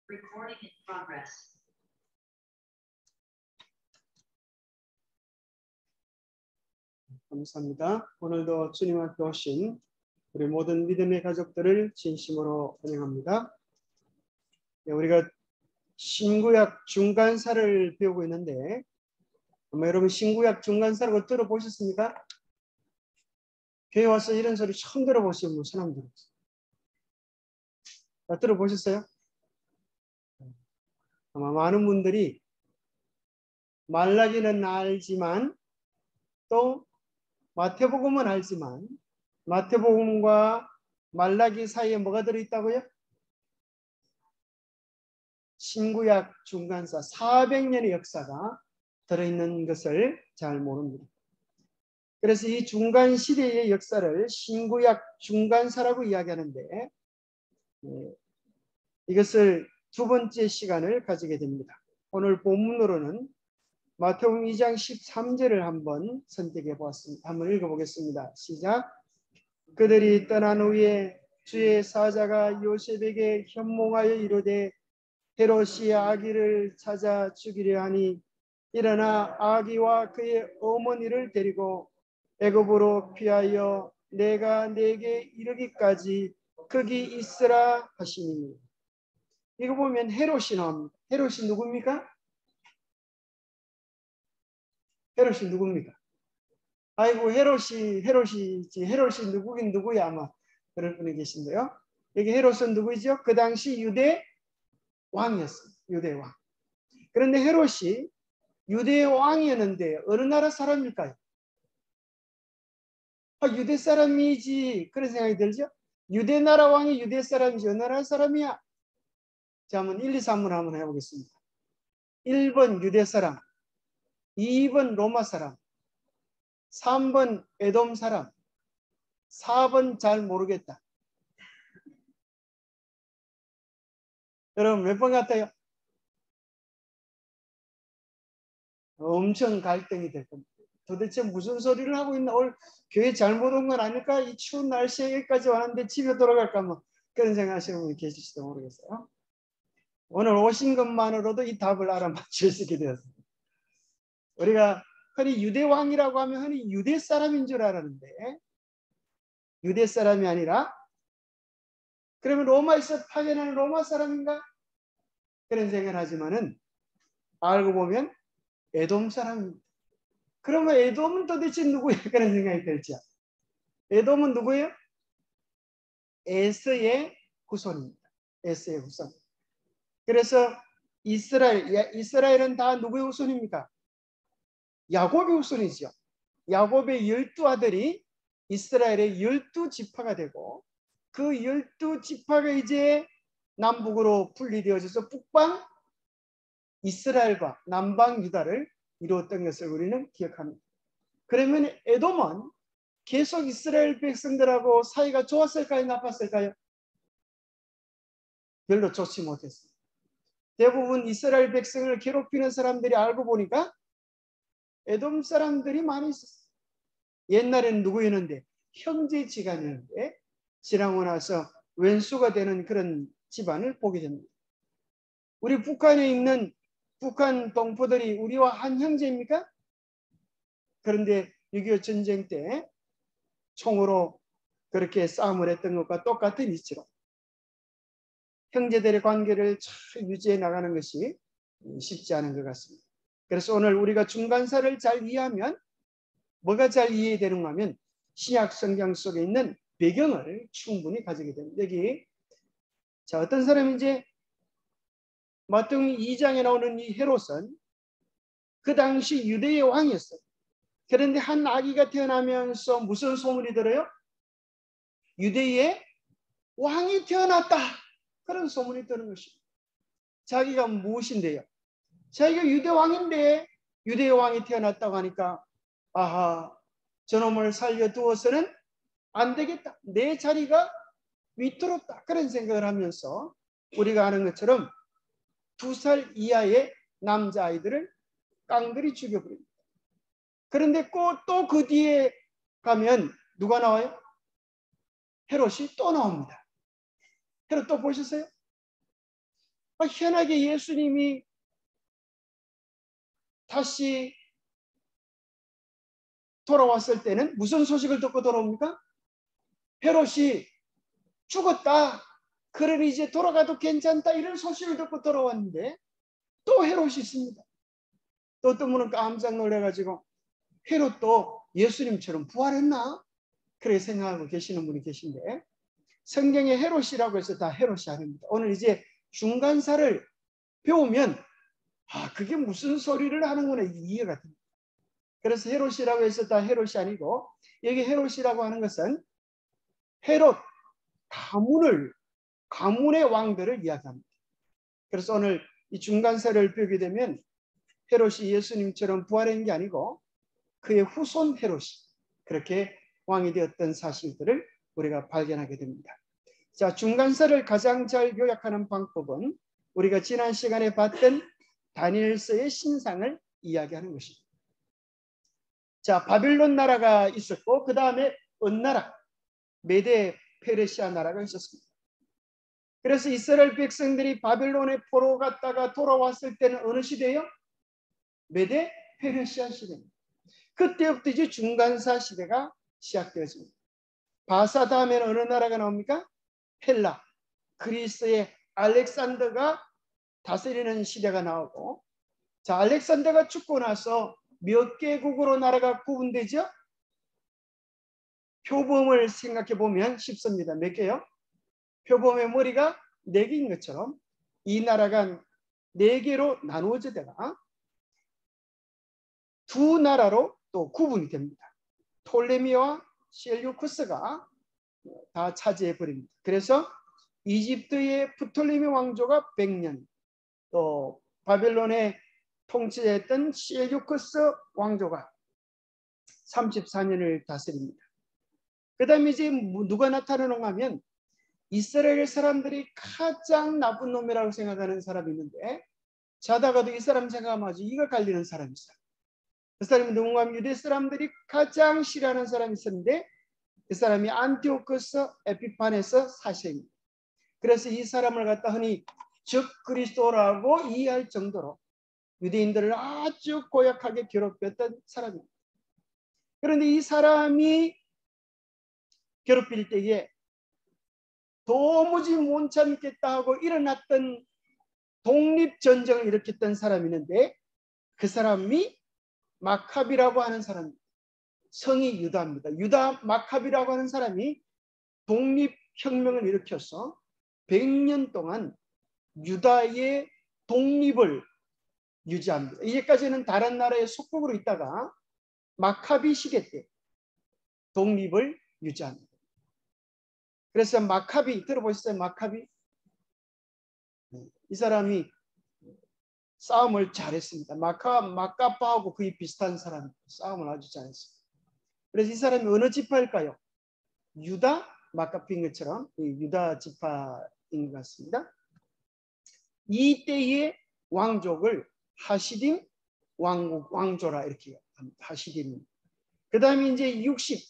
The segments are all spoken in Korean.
Recording in progress. 감사합니다. 오늘도 주님 앞에 오신 우리 모든 믿음의 가족들을 진심으로 환영합니다. 우리가 신구약 중간사를 배우고 있는데 아마 여러분 신구약 중간사라고 들어보셨습니까? 교회 와서 이런 소리 처음 들어보신 분 손 한번 들어보세요. 다 들어보셨어요? 아마 많은 분들이 말라기는 알지만 또 마태복음은 알지만 마태복음과 말라기 사이에 뭐가 들어있다고요? 신구약 중간사 400년의 역사가 들어있는 것을 잘 모릅니다. 그래서 이 중간 시대의 역사를 신구약 중간사라고 이야기하는데 이것을 두 번째 시간을 가지게 됩니다. 오늘 본문으로는 마태복음 2장 13절을 한번 선택해 보았습니다. 한번 읽어보겠습니다. 시작. 그들이 떠난 후에 주의 사자가 요셉에게 현몽하여 이르되 헤롯이 아기를 찾아 죽이려 하니 일어나 아기와 그의 어머니를 데리고 애굽으로 피하여 내가 네게 이르기까지 거기 있으라 하시니. 이거 보면 헤롯이 나옵니다. 헤롯이 누굽니까? 헤롯이 누굽니까? 아이고 헤롯이 누구긴 누구야 아마 그럴 분이 계신데요. 여기 헤롯은 누구죠? 그 당시 유대 왕이었어요. 유대 왕. 그런데 헤롯이 유대 왕이었는데 어느 나라 사람일까요? 유대 사람이지 그런 생각이 들죠? 유대 나라 왕이 유대 사람이지 어느 나라 사람이야? 자, 한번 1, 2, 3으로 한번 해보겠습니다. 1번 유대 사람, 2번 로마 사람, 3번 에돔 사람, 4번 잘 모르겠다. 여러분 몇 번 같아요? 엄청 갈등이 될 겁니다. 도대체 무슨 소리를 하고 있나? 오늘 교회 잘못 온 건 아닐까? 이 추운 날씨에 여기까지 왔는데 집에 돌아갈까? 뭐 그런 생각하시는 분이 계실지도 모르겠어요. 오늘 오신 것만으로도 이 답을 알아맞힐 수 있게 되었습니다. 우리가 흔히 유대왕이라고 하면 흔히 유대 사람인 줄 알았는데 유대 사람이 아니라 그러면 로마에서 파견하는 로마 사람인가? 그런 생각을 하지만은 알고 보면 에돔 사람입니다. 그러면 에돔은 도대체 누구예요? 그런 생각이 들죠. 에돔은 누구예요? 에서의 후손입니다. 에서의 후손. 그래서 이스라엘은 다 누구의 후손입니까? 야곱의 후손이죠. 야곱의 12아들이 이스라엘의 12지파가 되고 그 12지파가 이제 남북으로 분리되어져서 북방 이스라엘과 남방 유다를 이루었던 것을 우리는 기억합니다. 그러면 에돔은 계속 이스라엘 백성들하고 사이가 좋았을까요? 나빴을까요? 별로 좋지 못했습니다. 대부분 이스라엘 백성을 괴롭히는 사람들이 알고 보니까 에돔 사람들이 많이 있었어요. 옛날에는 누구였는데? 형제지간이었는데 지나고 나서 왼수가 되는 그런 집안을 보게 됩니다. 우리 북한에 있는 북한 동포들이 우리와 한 형제입니까? 그런데 6.25 전쟁 때 총으로 그렇게 싸움을 했던 것과 똑같은 이치로 형제들의 관계를 잘 유지해 나가는 것이 쉽지 않은 것 같습니다. 그래서 오늘 우리가 중간사를 잘 이해하면 뭐가 잘 이해되는가 하면 신약 성경 속에 있는 배경을 충분히 가지게 됩니다. 여기 자 어떤 사람인지 마태복음 2장에 나오는 이 헤롯은 그 당시 유대의 왕이었어요. 그런데 한 아기가 태어나면서 무슨 소문이 들어요? 유대의 왕이 태어났다. 그런 소문이 드는 것입니다. 자기가 무엇인데요? 자기가 유대 왕인데 유대의 왕이 태어났다고 하니까 아하 저놈을 살려두어서는 안 되겠다. 내 자리가 위태롭다. 그런 생각을 하면서 우리가 아는 것처럼 2살 이하의 남자아이들을 깡들이 죽여버립니다. 그런데 또 그 뒤에 가면 누가 나와요? 헤롯이 또 나옵니다. 헤롯 또 보셨어요? 희한하게 예수님이 다시 돌아왔을 때는 무슨 소식을 듣고 돌아옵니까? 헤롯이 죽었다. 그러니 이제 돌아가도 괜찮다. 이런 소식을 듣고 돌아왔는데 또 헤롯이 있습니다. 또 어떤 분은 깜짝 놀라가지고 헤롯도 예수님처럼 부활했나? 그렇게 생각하고 계시는 분이 계신데 성경에 헤롯이라고 해서 다 헤롯이 아닙니다. 오늘 이제 중간사를 배우면 그게 무슨 소리를 하는구나 이해가 됩니다. 그래서 헤롯이라고 해서 다 헤롯이 아니고 여기 헤롯이라고 하는 것은 헤롯 가문의 왕들을 이야기합니다. 그래서 오늘 이 중간사를 배우게 되면 헤롯이 예수님처럼 부활한 게 아니고 그의 후손 헤롯이 그렇게 왕이 되었던 사실들을 우리가 발견하게 됩니다. 자, 중간사를 가장 잘 요약하는 방법은 우리가 지난 시간에 봤던 다니엘서의 신상을 이야기하는 것입니다. 자, 바빌론 나라가 있었고 그 다음에 은나라, 메데 페르시아 나라가 있었습니다. 그래서 이스라엘 백성들이 바빌론의 포로 갔다가 돌아왔을 때는 어느 시대예요? 메데 페르시아 시대입니다. 그때부터 이제 중간사 시대가 시작되었습니다. 바사 다음에는 어느 나라가 나옵니까? 헬라, 그리스의 알렉산더가 다스리는 시대가 나오고, 자, 알렉산더가 죽고 나서 몇 개국으로 나라가 구분되죠? 표범을 생각해 보면 쉽습니다. 몇 개요? 표범의 머리가 4개인 것처럼 이 나라가 4개로 나누어지다가 두 나라로 또 구분이 됩니다. 톨레미와 셀류쿠스가 다 차지해 버립니다. 그래서 이집트의 프톨레미 왕조가 100년, 또 바벨론의 통치했던 셀류쿠스 왕조가 34년을 다스립니다. 그 다음에 이제 누가 나타나는가 하면 이스라엘 사람들이 가장 나쁜 놈이라고 생각하는 사람이 있는데 자다가도 이 사람 생각하면 아주 이가 갈리는 사람이 있어요. 그 사람이 누군가 하면 유대 사람들이 가장 싫어하는 사람이 있었는데 그 사람이 안티오쿠스 에피파네스 사세입니다. 그래서 이 사람을 갖다 흔히 적 그리스도라고 이해할 정도로 유대인들을 아주 고약하게 괴롭혔던 사람입니다. 그런데 이 사람이 괴롭힐 때에 도무지 못 참겠다 하고 일어났던 독립전쟁을 일으켰던 사람이 있는데 그 사람이 마카비라고 하는 사람입니다. 성이 유다입니다. 유다 마카비라고 하는 사람이 독립혁명을 일으켜서 100년 동안 유다의 독립을 유지합니다. 이제까지는 다른 나라의 속국으로 있다가 마카비 시대 때 독립을 유지합니다. 그래서 마카비 들어보셨어요? 마카비? 이 사람이 싸움을 잘했습니다. 마카파하고 거의 비슷한 사람 싸움을 아주 잘했습니다. 그래서 이 사람이 어느 지파일까요? 유다 마카피인 것처럼 유다 지파인 것 같습니다. 이때의 왕족을 하시딤 왕조라 이렇게 합니다. 하시딤. 그 다음에 이제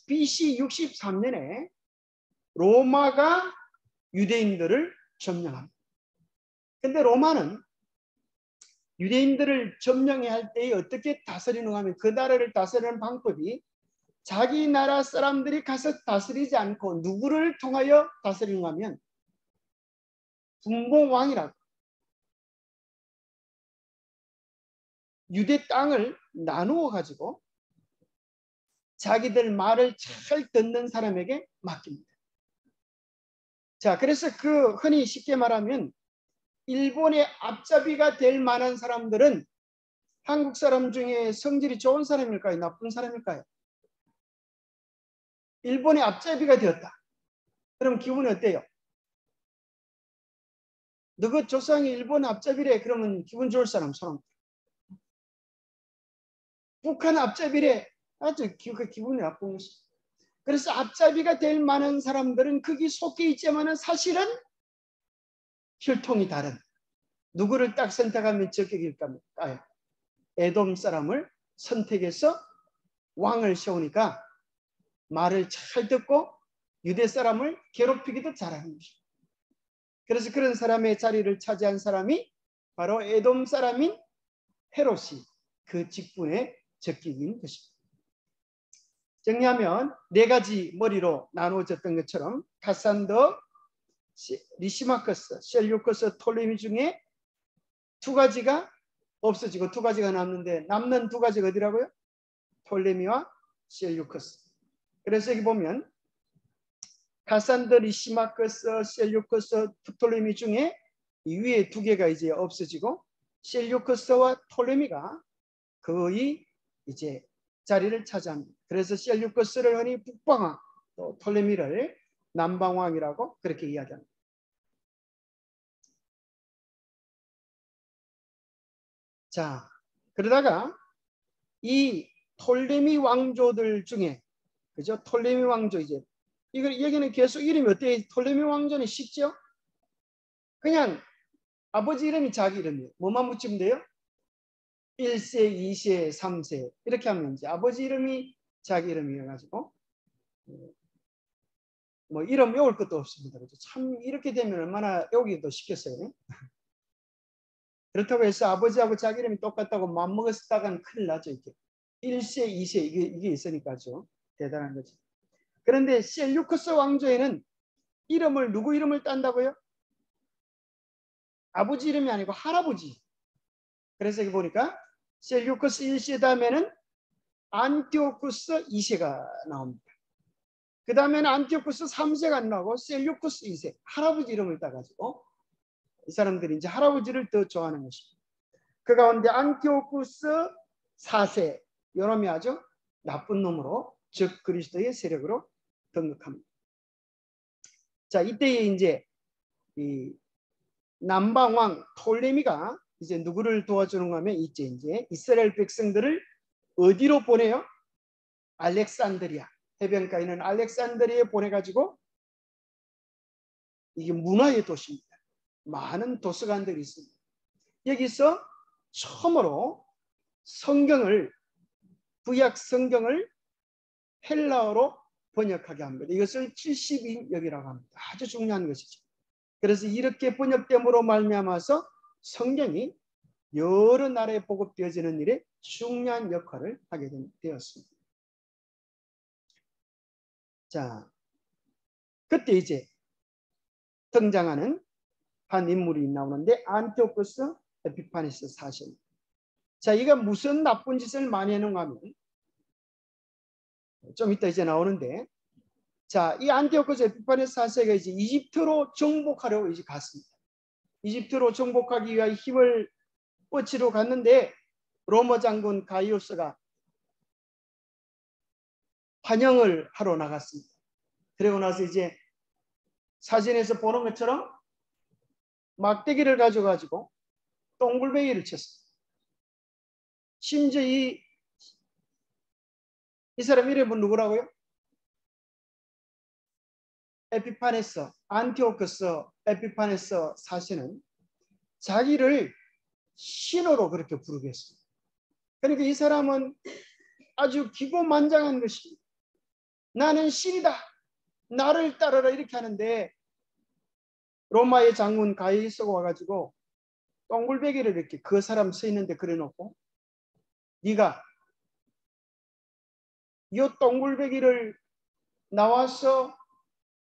BC 63년에 로마가 유대인들을 점령합니다. 근데 로마는 유대인들을 점령해야 할 때 어떻게 다스리는가 하면 그 나라를 다스리는 방법이 자기 나라 사람들이 가서 다스리지 않고 누구를 통하여 다스리는가 하면 분봉왕이라고 유대 땅을 나누어 가지고 자기들 말을 잘 듣는 사람에게 맡깁니다. 자, 그래서 그 흔히 쉽게 말하면 일본의 앞잡이가 될 만한 사람들은 한국 사람 중에 성질이 좋은 사람일까요? 나쁜 사람일까요? 일본의 앞잡이가 되었다. 그럼 기분이 어때요? 너그 조상이 일본 앞잡이래. 그러면 기분 좋을 사람 손. 북한 앞잡이래. 아주 기분이 나쁜 것이. 그래서 앞잡이가 될 만한 사람들은 거기 속해 있지만은 사실은 혈통이 다른 누구를 딱 선택하면 적격일까요? 에돔 사람을 선택해서 왕을 세우니까 말을 잘 듣고 유대 사람을 괴롭히기도 잘하는 것입니다. 그래서 그런 사람의 자리를 차지한 사람이 바로 에돔 사람인 헤롯이 그 직분에 적격인 것입니다. 정리하면 네 가지 머리로 나누어졌던 것처럼 카산더, 리시마커스, 셀류커스, 톨레미 중에 두 가지가 없어지고 두 가지가 남는데 남는 두 가지가 어디라고요? 톨레미와 셀류커스. 그래서 여기 보면 카산더, 리시마커스, 셀류커스, 프톨레미 중에 이 위에 두 개가 이제 없어지고 셀류커스와 톨레미가 거의 이제 자리를 차지합니다. 그래서 셀류커스를 흔히 북방왕, 또 톨레미를 남방왕이라고 그렇게 이야기합니다. 자, 그러다가 이 톨레미 왕조들 중에, 그죠? 톨레미 왕조 이제 이걸 여기는 계속 이름이 어때요? 톨레미 왕조는 쉽죠? 그냥 아버지 이름이 자기 이름이에요. 뭐만 붙이면 돼요? 1세, 2세, 3세 이렇게 하면 이제 아버지 이름이 자기 이름이어가지고 뭐 이름 외울 것도 없습니다. 그렇죠? 참 이렇게 되면 얼마나 외우기도 쉽겠어요. 그렇다고 해서 아버지하고 자기 이름이 똑같다고 맘먹었다가는 큰일 나죠. 이게 1세, 2세 이게 있으니까죠. 대단한 거죠. 그런데 셀류커스 왕조에는 이름을 누구 이름을 딴다고요? 아버지 이름이 아니고 할아버지. 그래서 여기 보니까 셀류커스 1세 다음에는 안티오쿠스 2세가 나옵니다. 그 다음에는 안티오쿠스 3세가 안 나오고 셀류쿠스 2세 할아버지 이름을 따가지고 이 사람들이 이제 할아버지를 더 좋아하는 것입니다. 그 가운데 안티오쿠스 4세 요놈이 아주 나쁜 놈으로 즉 그리스도의 세력으로 등극합니다. 자, 이때에 이제 이 남방왕 톨레미가 이제 누구를 도와주는가 하면 이제 이스라엘 백성들을 어디로 보내요? 알렉산드리아 해변가에 있는 알렉산드리아에 보내가지고 이게 문화의 도시입니다. 많은 도서관들이 있습니다. 여기서 처음으로 성경을 구약 성경을 헬라어로 번역하게 합니다. 이것을 70인역이라고 합니다. 아주 중요한 것이죠. 그래서 이렇게 번역됨으로 말미암아서 성경이 여러 나라에 보급되어지는 일에 중요한 역할을 하게 되었습니다. 자, 그때 이제 등장하는 한 인물이 나오는데 안티오쿠스 에피파네스 4세. 자, 이가 무슨 나쁜 짓을 많이 했는가 하면 좀 이따 이제 나오는데, 자, 이 안티오쿠스 에피파네스 4세가 이제 이집트로 정복하려고 이제 갔습니다. 이집트로 정복하기 위하여 힘을 뻗치러 갔는데 로마 장군 가이오스가 환영을 하러 나갔습니다. 그리고 나서 이제 사진에서 보는 것처럼 막대기를 가져가지고 동굴뱅이를 쳤습니다. 심지어 이 사람 이름은 누구라고요? 에피파네스, 안티오쿠스 에피파네스 4세는 자기를 신으로 그렇게 부르게 했습니다. 그러니까 이 사람은 아주 기고만장한 것입니다. 나는 신이다. 나를 따르라 이렇게 하는데 로마의 장군 가이오스가 와가지고 동굴베개를 이렇게 그 사람 서 있는데 그려놓고 네가 이 동굴베개를 나와서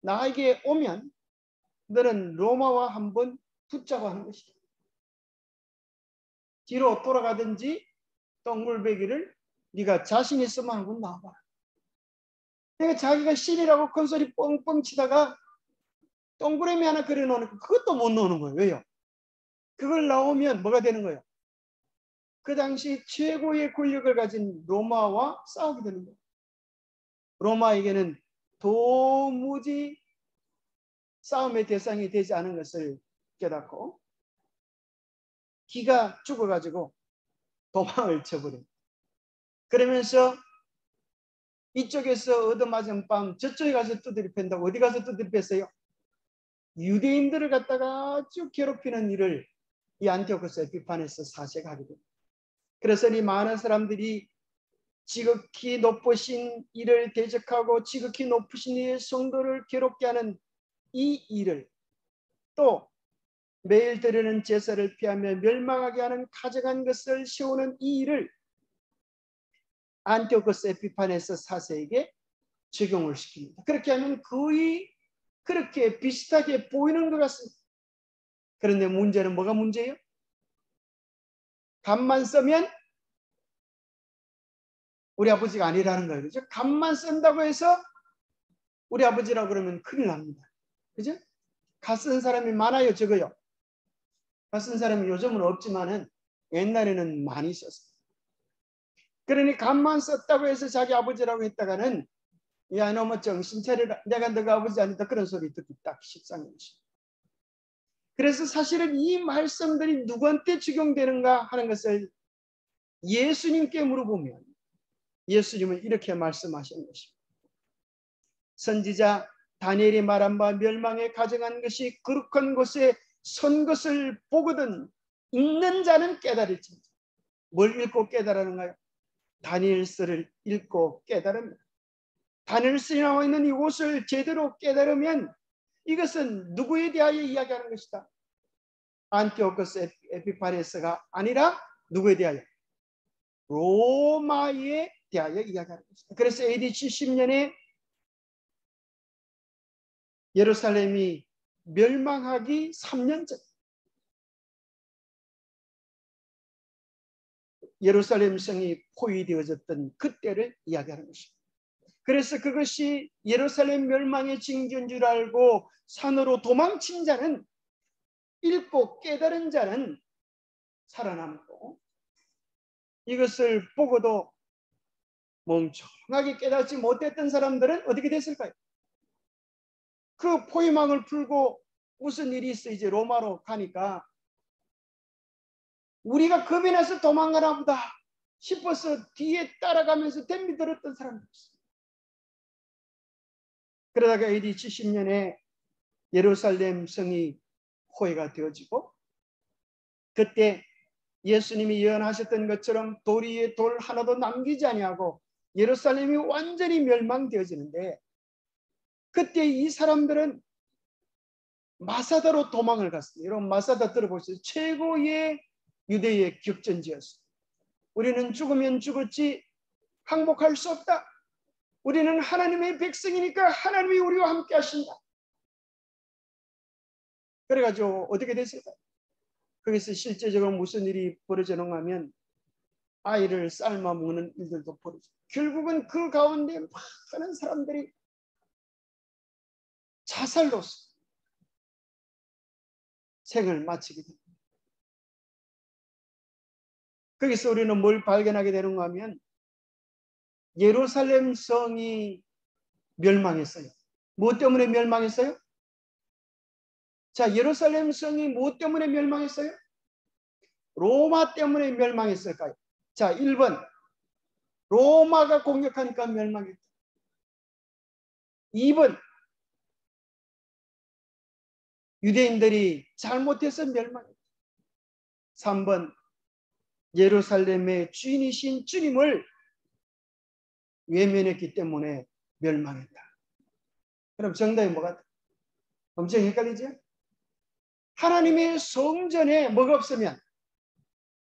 나에게 오면 너는 로마와 한번 붙자고 하는 것이다. 뒤로 돌아가든지 동굴베개를 네가 자신 있으면 한번 나와봐. 그러니까 자기가 신이라고 큰소리 뻥뻥 치다가 동그라미 하나 그려놓으니까 그것도 못 넣는 거예요. 왜요? 그걸 나오면 뭐가 되는 거예요? 그 당시 최고의 권력을 가진 로마와 싸우게 되는 거예요. 로마에게는 도무지 싸움의 대상이 되지 않은 것을 깨닫고 기가 죽어가지고 도망을 쳐버립니다. 그러면서 이쪽에서 얻어맞은 빵 저쪽에 가서 두드려 팬다고. 어디 가서 두드려 뺐어요? 유대인들을 갖다가 쭉 괴롭히는 일을 이 안티오쿠스 에피파네스 4세가 하게 됩니다. 그래서 이 많은 사람들이 지극히 높으신 이를 대적하고 지극히 높으신 이의 성도를 괴롭게 하는 이 일을 또 매일 드리는 제사를 피하며 멸망하게 하는 가져간 것을 세우는 이 일을 안티오코스 에피파네스 4세에게 적용을 시킵니다. 그렇게 하면 거의 그렇게 비슷하게 보이는 것 같습니다. 그런데 문제는 뭐가 문제예요? 간만 쓰면 우리 아버지가 아니라는 거예요. 그죠? 간만 쓴다고 해서 우리 아버지라고 그러면 큰일 납니다. 그죠? 갓 쓴 사람이 많아요, 적어요? 갓 쓴 사람이 요즘은 없지만은 옛날에는 많이 썼어요. 그러니 간만 썼다고 해서 자기 아버지라고 했다가는 야, 너 뭐 정신 차리라. 내가 너가 아버지 아니다. 그런 소리 듣기 딱 식상한 것이죠. 그래서 사실은 이 말씀들이 누구한테 적용되는가 하는 것을 예수님께 물어보면 예수님은 이렇게 말씀하신 것입니다. 선지자 다니엘이 말한 바 멸망에 가정한 것이 거룩한 곳에 선 것을 보거든 읽는 자는 깨달을지. 뭘 읽고 깨달았는가요? 다니엘서를 읽고 깨달습니다. 다니엘서에 나와 있는 이곳을 제대로 깨달으면 이것은 누구에 대하여 이야기하는 것이다? 안티오코스 에피파네스가 아니라 누구에 대하여? 로마에 대하여 이야기하는 것이다. 그래서 AD 70년에 예루살렘이 멸망하기 3년 전 예루살렘 성이 포위되어졌던 그때를 이야기하는 것입니다. 그래서 그것이 예루살렘 멸망의 징조인 줄 알고 산으로 도망친 자는 읽고 깨달은 자는 살아남고 이것을 보고도 멍청하게 깨닫지 못했던 사람들은 어떻게 됐을까요? 그 포위망을 풀고 무슨 일이 있어 이제 로마로 가니까 우리가 겁이 나서 도망가나 보다 싶어서 뒤에 따라가면서 덤비들었던 사람들 있어요. 그러다가 AD 70년에 예루살렘 성이 포위가 되어지고 그때 예수님이 예언하셨던 것처럼 돌 위에 돌 하나도 남기지 아니하고 예루살렘이 완전히 멸망되어지는데 그때 이 사람들은 마사다로 도망을 갔습니다. 여러분 마사다 들어보세요. 최고의 유대의 격전지였습니다. 우리는 죽으면 죽었지 항복할 수 없다. 우리는 하나님의 백성이니까 하나님이 우리와 함께 하신다. 그래가지고 어떻게 됐을까요? 거기서 실제적으로 무슨 일이 벌어지는가 하면 아이를 삶아 먹는 일들도 벌어져요. 결국은 그 가운데 많은 사람들이 자살로서 생을 마치게 됩니다. 거기서 우리는 뭘 발견하게 되는가 하면 예루살렘 성이 멸망했어요. 무엇 때문에 멸망했어요? 자, 예루살렘 성이 무엇 때문에 멸망했어요? 로마 때문에 멸망했을까요? 자, 1번 로마가 공격하니까 멸망했다. 2번 유대인들이 잘못해서 멸망했다. 3번 예루살렘의 주인이신 주님을 외면했기 때문에 멸망했다. 그럼 정답이 뭐가? 엄청 헷갈리죠? 하나님의 성전에 뭐가 없으면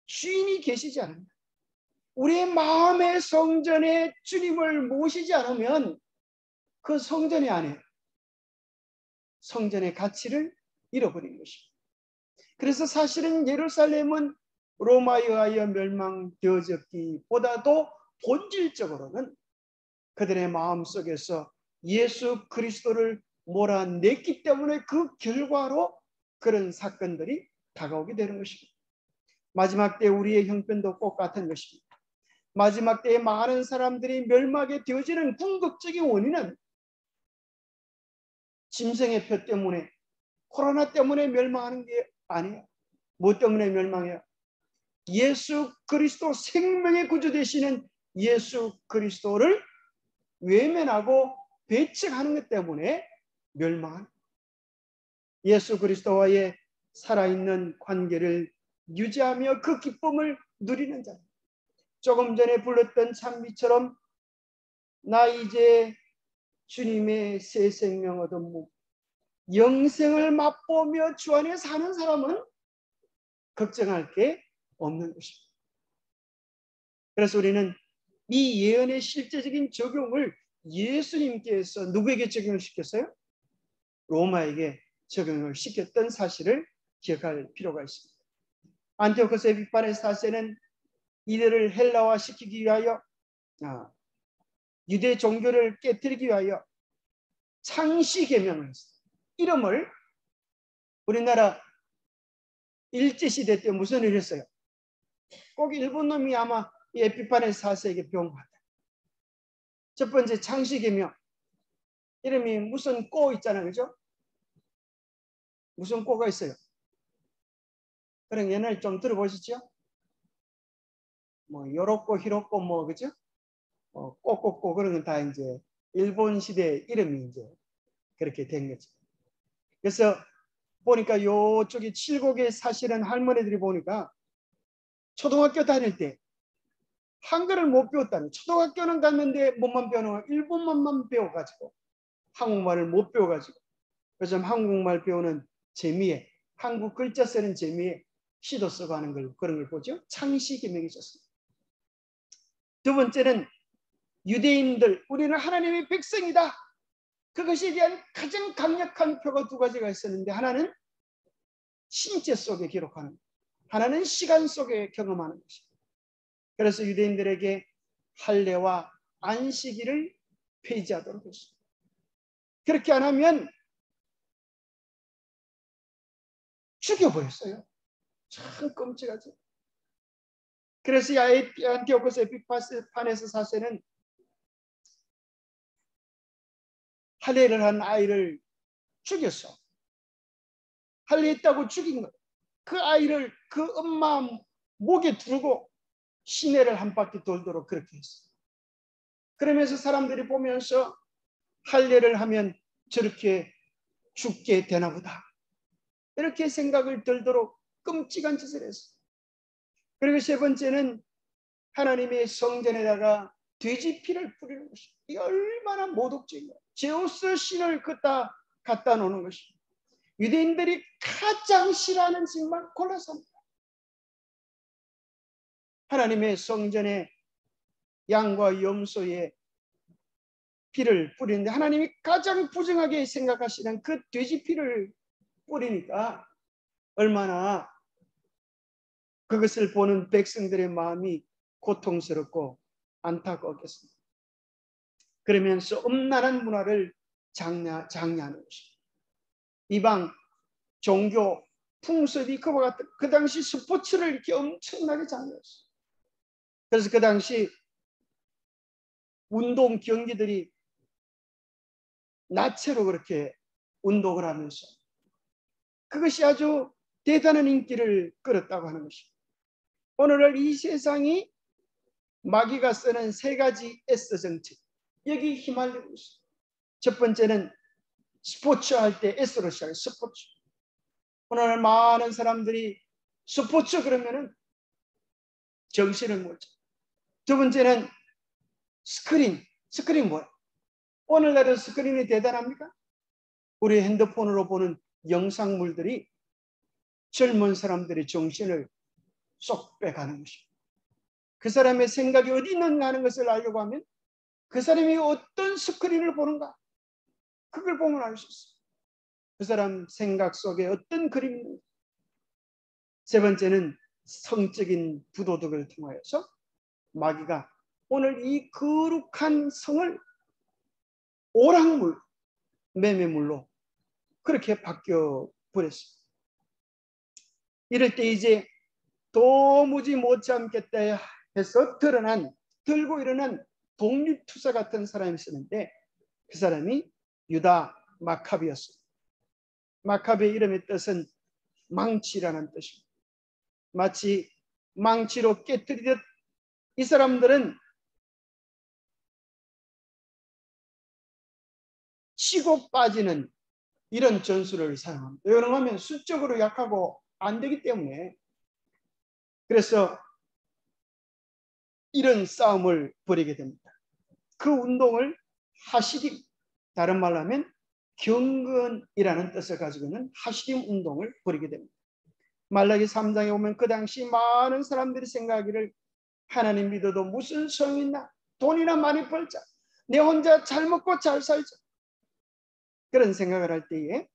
주인이 계시지 않습니다. 우리의 마음의 성전에 주님을 모시지 않으면 그 성전이 아니에요. 성전의 가치를 잃어버린 것입니다. 그래서 사실은 예루살렘은 로마에 의하여 멸망되어졌기보다도 본질적으로는 그들의 마음속에서 예수 그리스도를 몰아냈기 때문에 그 결과로 그런 사건들이 다가오게 되는 것입니다. 마지막 때 우리의 형편도 똑같은 것입니다. 마지막 때에 많은 사람들이 멸망에 되어지는 궁극적인 원인은 짐승의 표 때문에 코로나 때문에 멸망하는 게 아니에요. 뭐 때문에 멸망해요? 예수 그리스도 생명의 구주 되시는 예수 그리스도를 외면하고 배척하는 것 때문에 멸망한 예수 그리스도와의 살아있는 관계를 유지하며 그 기쁨을 누리는 자. 조금 전에 불렀던 찬미처럼 나 이제 주님의 새 생명 얻었무 영생을 맛보며 주 안에 사는 사람은 걱정할 게 없는 것입니다. 그래서 우리는 이 예언의 실제적인 적용을 예수님께서 누구에게 적용을 시켰어요? 로마에게 적용을 시켰던 사실을 기억할 필요가 있습니다. 안티오코스 에피파네 4세는 이들을 헬라화시키기 위하여 유대 종교를 깨뜨리기 위하여 창시계명을 했어요. 이름을 우리나라 일제시대 때 무슨 일을 했어요? 꼭 일본 놈이 아마 이 에피파네 4세에게 배운 것 같아요. 첫 번째 창시계명. 이름이 무슨 꼬 있잖아요. 그죠? 무슨 꼬가 있어요? 그런 옛날 좀 들어보시죠? 뭐 요로꼬 히로꼬 뭐 그죠? 꼬꼬꼬 그런 건 다 이제 일본 시대 이름이 이제 그렇게 된 거죠. 그래서 보니까 요쪽에 칠곡에 사시는 할머니들이 보니까 초등학교 다닐 때 한글을 못 배웠다는, 초등학교는 갔는데 뭐만 배우는 일본말만 배워가지고 한국말을 못 배워가지고, 요즘 한국말 배우는 재미에, 한국 글자 쓰는 재미에 시도 쓰고 하는 걸, 그런 걸 보죠. 창시계명이 있었습니다. 두 번째는 유대인들, 우리는 하나님의 백성이다. 그것에 대한 가장 강력한 표가 두 가지가 있었는데, 하나는 신체 속에 기록하는, 하나는 시간 속에 경험하는 것입니다. 그래서 유대인들에게 할례와 안식일을 폐지하도록 했습니다. 그렇게 안 하면 죽여버렸어요. 참 끔찍하죠. 그래서 안티오코스 에피파네스 4세는 할례를 한 아이를 죽였어. 할례했다고 죽인 거. 그 아이를 그 엄마 목에 두르고 시내를 한 바퀴 돌도록 그렇게 했어. 그러면서 사람들이 보면서 할례를 하면 저렇게 죽게 되나 보다, 이렇게 생각을 들도록 끔찍한 짓을 했어. 그리고 세 번째는 하나님의 성전에다가 돼지 피를 뿌리는 것입니다. 이게 얼마나 모독적인 거야. 제우스 신을 갖다 놓는 것입니다. 유대인들이 가장 싫어하는 짓만 골라서 합니다. 하나님의 성전에 양과 염소의 피를 뿌리는데 하나님이 가장 부정하게 생각하시는 그 돼지 피를 뿌리니까 얼마나 그것을 보는 백성들의 마음이 고통스럽고 안타까웠겠습니다. 그러면서 음란한 문화를 장려하는 것입니다. 이방 종교 풍습이 그와 같은, 그 당시 스포츠를 이렇게 엄청나게 장려했어요. 그래서 그 당시 운동 경기들이 나체로 그렇게 운동을 하면서 그것이 아주 대단한 인기를 끌었다고 하는 것입니다. 오늘날 이 세상이 마귀가 쓰는 세 가지 S 정책, 여기 휘말리고 있습니다. 첫 번째는 스포츠 할 때 S로 시작해요. 스포츠. 오늘 많은 사람들이 스포츠 그러면은 정신을 못 차려. 두 번째는 스크린 뭐야? 오늘날은 스크린이 대단합니까? 우리 핸드폰으로 보는 영상물들이 젊은 사람들의 정신을 쏙 빼가는 것입니다. 그 사람의 생각이 어디 있는가 하는 것을 알려고 하면 그 사람이 어떤 스크린을 보는가, 그걸 보면 알 수 있어요. 그 사람 생각 속에 어떤 그림이 있는가. 세 번째는 성적인 부도덕을 통하여서 마귀가 오늘 이 거룩한 성을 오락물, 매매물로 그렇게 바뀌어 버렸습니다. 이럴 때 이제 도무지 못 참겠다 해서 들고 일어난 독립투사 같은 사람이 있었는데 그 사람이 유다 마카비였습니다. 마카비의 이름의 뜻은 망치라는 뜻입니다. 마치 망치로 깨뜨리듯 이 사람들은 치고 빠지는 이런 전술을 사용합니다. 왜냐하면 수적으로 약하고 안 되기 때문에. 그래서 이런 싸움을 벌이게 됩니다. 그 운동을 하시딤, 다른 말로 하면 경건이라는 뜻을 가지고 있는 하시딤 운동을 벌이게 됩니다. 말라기 3장에 보면 그 당시 많은 사람들이 생각하기를 하나님 믿어도 무슨 소용이 있나? 돈이나 많이 벌자. 내 혼자 잘 먹고 잘 살자. 그런 생각을 할 때에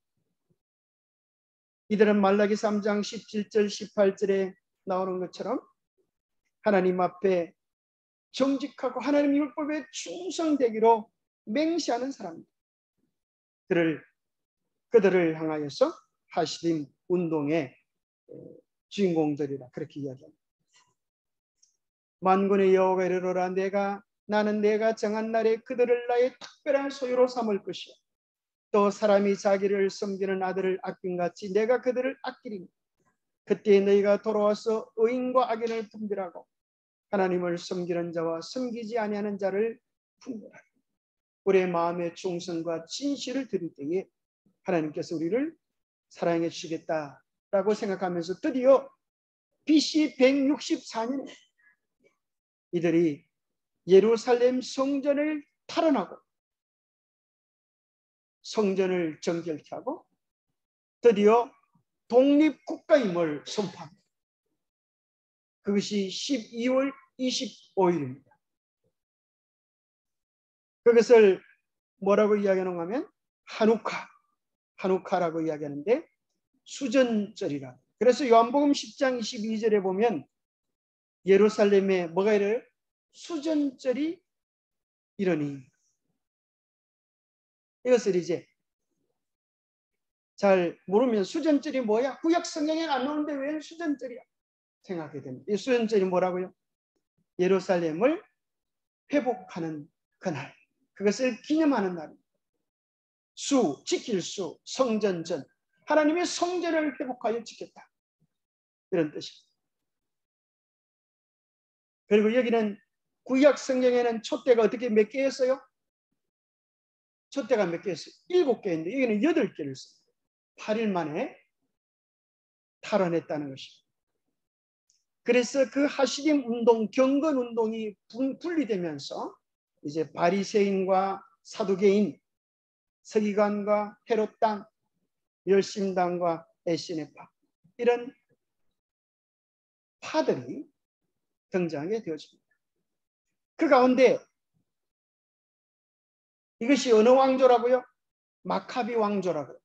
이들은 말라기 3장 17절 18절에 나오는 것처럼 하나님 앞에 정직하고 하나님 율법에 충성되기로 맹세하는 사람들. 그들을 향하여서 하시딤 운동의 주인공들이라 그렇게 이야기합니다. 만군의 여호와가 이르노라 나는 내가 정한 날에 그들을 나의 특별한 소유로 삼을 것이요 또 사람이 자기를 섬기는 아들을 아낀같이 내가 그들을 아끼리니 그때 너희가 돌아와서 의인과 악인을 분별하고 하나님을 섬기는 자와 섬기지 아니하는 자를 분별하라. 우리의 마음의 충성과 진실을 드릴 때에 하나님께서 우리를 사랑해 주시겠다라고 생각하면서 드디어 BC 164년에 이들이 예루살렘 성전을 탈환하고 성전을 정결케 하고 드디어 독립국가임을 선포합니다. 그것이 12월 25일입니다. 그것을 뭐라고 이야기하는가 하면 하누카라고 이야기하는데 수전절이라. 그래서 요한복음 10장 22절에 보면 예루살렘에 뭐가 이래요? 수전절이 이러니. 이것을 이제 잘 모르면 수전절이 뭐야? 구약 성경에 안 나오는데 왜 수전절이야? 생각하게 됩니다. 이 수전절이 뭐라고요? 예루살렘을 회복하는 그날. 그것을 기념하는 날입니다. 지킬 수, 성전전. 하나님의 성전을 회복하여 지켰다. 이런 뜻입니다. 그리고 여기는 구약 성경에는 촛대가 어떻게 몇 개였어요? 촛대가 몇 개였어요? 7개인데 여기는 8개를 씁니다. 8일 만에 탈환했다는 것입니다. 그래서 그 하시딤 운동, 경건 운동이 분리되면서 이제 바리새인과 사두개인, 서기관과 헤롯당, 열심당과 에시네파 이런 파들이 등장하게 되어집니다. 그 가운데 이것이 어느 왕조라고요? 마카비 왕조라고요.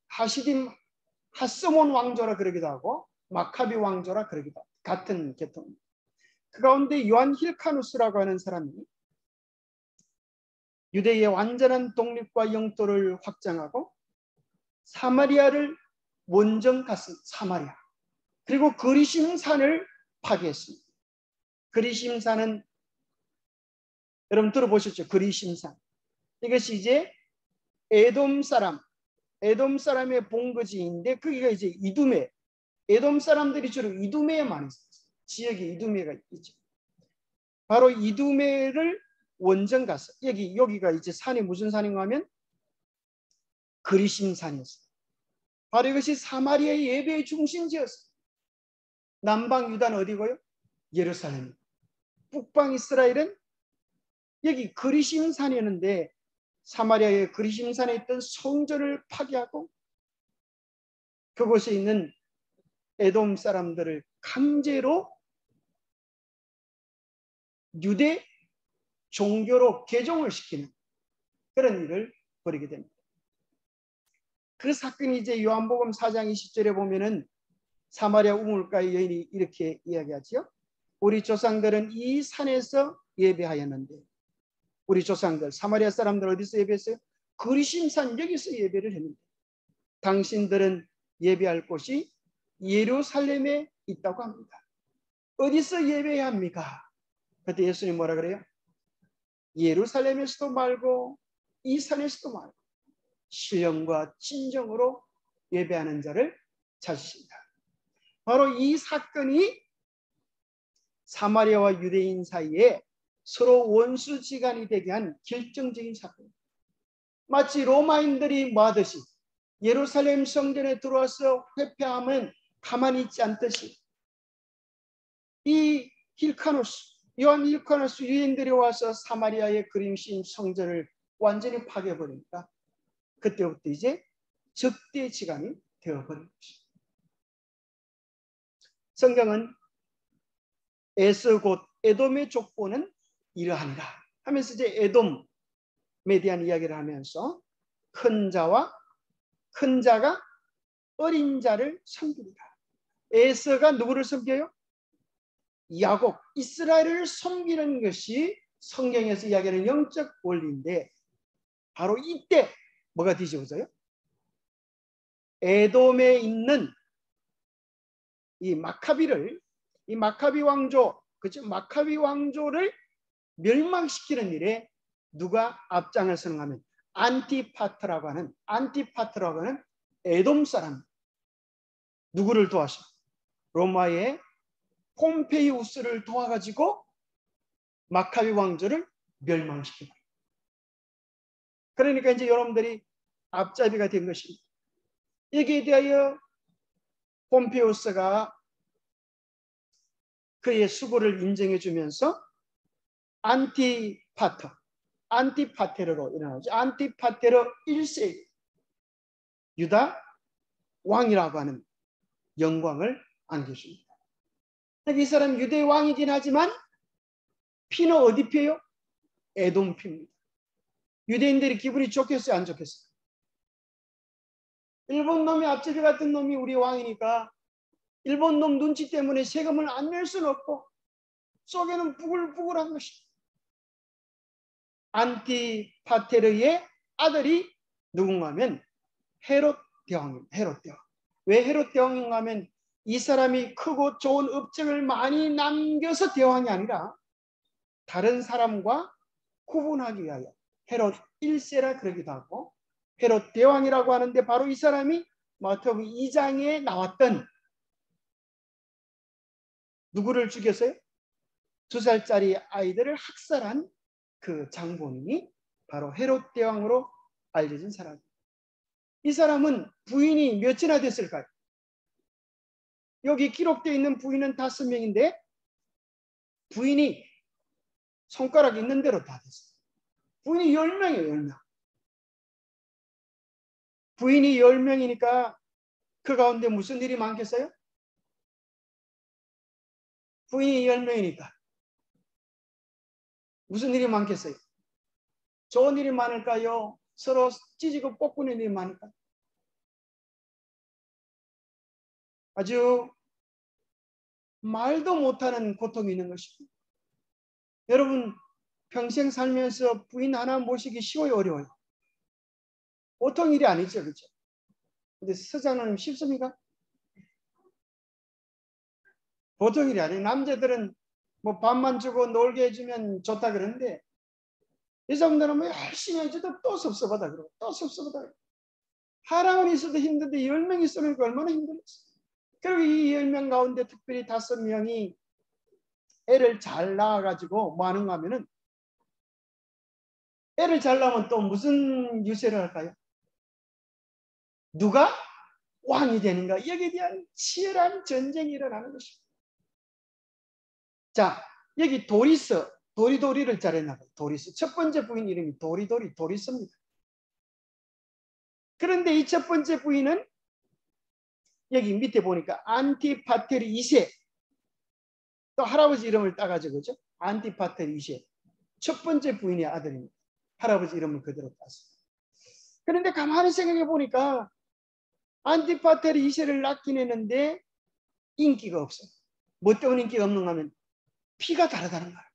하스몬 왕조라 그러기도 하고 마카비 왕조라 그러기도 하고 같은 계통입니다. 그 가운데 요한 힐카누스라고 하는 사람이 유대의 완전한 독립과 영토를 확장하고 사마리아를 원정 갔습니다. 사마리아. 그리고 그리심산을 파괴했습니다. 그리심산은 여러분 들어보셨죠? 그리심산. 이것이 이제 에돔 사람의 본거지인데 그게 이제 이두메. 에돔 사람들이 주로 이두메에 많이 있었어요. 지역에 이두메가 있죠. 바로 이두메를 원정 갔어. 여기가 이제 산이 무슨 산인가 하면 그리심산이었어요. 바로 이것이 사마리아의 예배의 중심지였어요. 남방 유다는 어디고요? 예루살렘. 북방 이스라엘은 여기 그리심산이었는데 사마리아의 그리심산에 있던 성전을 파괴하고 그곳에 있는 에돔 사람들을 강제로 유대 종교로 개종을 시키는 그런 일을 벌이게 됩니다. 그 사건이 이제 요한복음 4장 20절에 보면은 사마리아 우물가의 여인이 이렇게 이야기하지요. 우리 조상들은 이 산에서 예배하였는데 우리 조상들 사마리아 사람들 어디서 예배했어요? 그리심산 여기서 예배를 했는데 당신들은 예배할 곳이 예루살렘에 있다고 합니다. 어디서 예배해야 합니까? 그때 예수님 뭐라 그래요? 예루살렘에서도 말고 이 산에서도 말고 신령과 진정으로 예배하는 자를 찾으신다. 바로 이 사건이 사마리아와 유대인 사이에 서로 원수지간이 되게 한 결정적인 사건입니다. 마치 로마인들이 뭐 하듯이 예루살렘 성전에 들어와서 회폐하면 가만히 있지 않듯이 이 요한 힐카누스 유인들이 와서 사마리아의 그림신 성전을 완전히 파괴해버리니까 그때부터 이제 적대지간이 되어버린 것입니다. 성경은 에서 곧 에돔의 족보는 이러하니라 하면서 이제 에돔에 대한 이야기를 하면서 큰 자가 어린 자를 섬깁니다. 에서가 누구를 섬겨요? 야곱, 이스라엘을 섬기는 것이 성경에서 이야기하는 영적 원리인데 바로 이때 뭐가 뒤집어져요? 에돔에 있는 이 마카비 왕조, 그죠? 마카비 왕조를 멸망시키는 일에 누가 앞장을 서는가 하면 안티파트라고 하는 에돔 사람. 누구를 도와서? 로마의 폼페이우스를 도와가지고 마카비 왕조를 멸망시키고. 그러니까 이제 여러분들이 앞잡이가 된 것입니다. 여기에 대하여 폼페이우스가 그의 수고를 인정해 주면서 안티파테르로 일어나죠. 안티파테르 1세 유다 왕이라고 하는 영광을 안겨줍니다. 이 사람 유대 왕이긴 하지만 피는 어디 피예요? 에돔 피입니다. 유대인들이 기분이 좋겠어요? 안 좋겠어요? 일본 놈이 앞제비 같은 놈이 우리 왕이니까 일본 놈 눈치 때문에 세금을 안 낼 수는 없고 속에는 부글부글한 것입니다. 안티파테르의 아들이 누군가 하면 헤롯 대왕입니다. 헤롯 대왕. 왜 헤롯 대왕인가 하면 이 사람이 크고 좋은 업적을 많이 남겨서 대왕이 아니라 다른 사람과 구분하기 위하여 헤롯 1세라 그러기도 하고 헤롯 대왕이라고 하는데 바로 이 사람이 마태복음 2장에 나왔던 누구를 죽였어요? 2살짜리 아이들을 학살한 그 장본인이 바로 헤롯 대왕으로 알려진 사람입니다. 이 사람은 부인이 몇이나 됐을까요? 여기 기록되어 있는 부인은 5명인데 부인이 손가락 있는 대로 다 됐어요. 부인이 10명이에요. 10명. 부인이 10명이니까 그 가운데 무슨 일이 많겠어요? 부인이 10명이니까 무슨 일이 많겠어요? 좋은 일이 많을까요? 서로 찢고 볶는 일이 많을까요? 아주 말도 못하는 고통이 있는 것입니다. 여러분 평생 살면서 부인 하나 모시기 쉬워요? 어려워요? 보통 일이 아니죠. 그렇죠? 근데 서장님 쉽습니까? 보통 일이 아니에요. 남자들은 뭐 밥만 주고 놀게 해주면 좋다 그러는데 여자분들은 뭐 열심히 해줘도 또 섭섭하다 그러고 또 섭섭하다 그러고 하나만 있어도 힘든데 10명 있으니까 얼마나 힘들었어. 그리고 이 10명 가운데 특별히 5명이 애를 잘 낳아가지고 뭐 하는가 하면은 애를 잘 낳으면 또 무슨 유세를 할까요? 누가 왕이 되는가? 여기에 대한 치열한 전쟁이 일어나는 것입니다. 자, 여기 도리도리를 잘했나 봐요. 도리스. 첫 번째 부인 이름이 도리스입니다. 그런데 이 첫 번째 부인은 여기 밑에 보니까 안티파테르 2세. 또 할아버지 이름을 따가지고 그죠? 안티파테르 2세. 첫 번째 부인의 아들입니다. 할아버지 이름을 그대로 땄어요. 그런데 가만히 생각해 보니까 안티파테르 2세를 낳긴 했는데 인기가 없어요. 뭐 때문에 인기가 없는가 하면 피가 다르다는 거예요.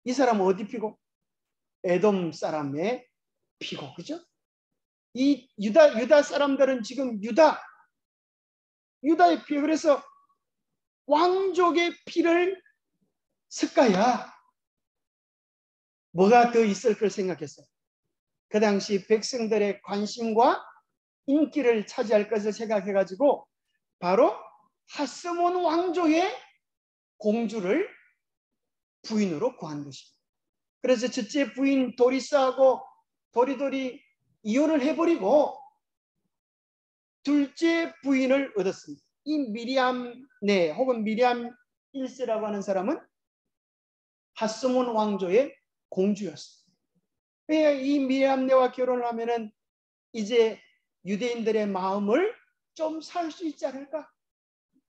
이 사람은 어디 피고? 에돔 사람의 피고, 그죠? 이 유다 사람들은 지금 유다의 피, 그래서 왕족의 피를 섞어야 뭐가 더 있을 걸 생각했어요. 그 당시 백성들의 관심과 인기를 차지할 것을 생각해가지고 바로 하스몬 왕조의 공주를 부인으로 구한 것입니다. 그래서 첫째 부인 도리스하고 도리도리 이혼을 해버리고 둘째 부인을 얻었습니다. 이 미리암네 혹은 미리암 1세라고 하는 사람은 하스몬 왕조의 공주였습니다. 이 미리암네와 결혼을 하면은 이제 유대인들의 마음을 좀 살 수 있지 않을까?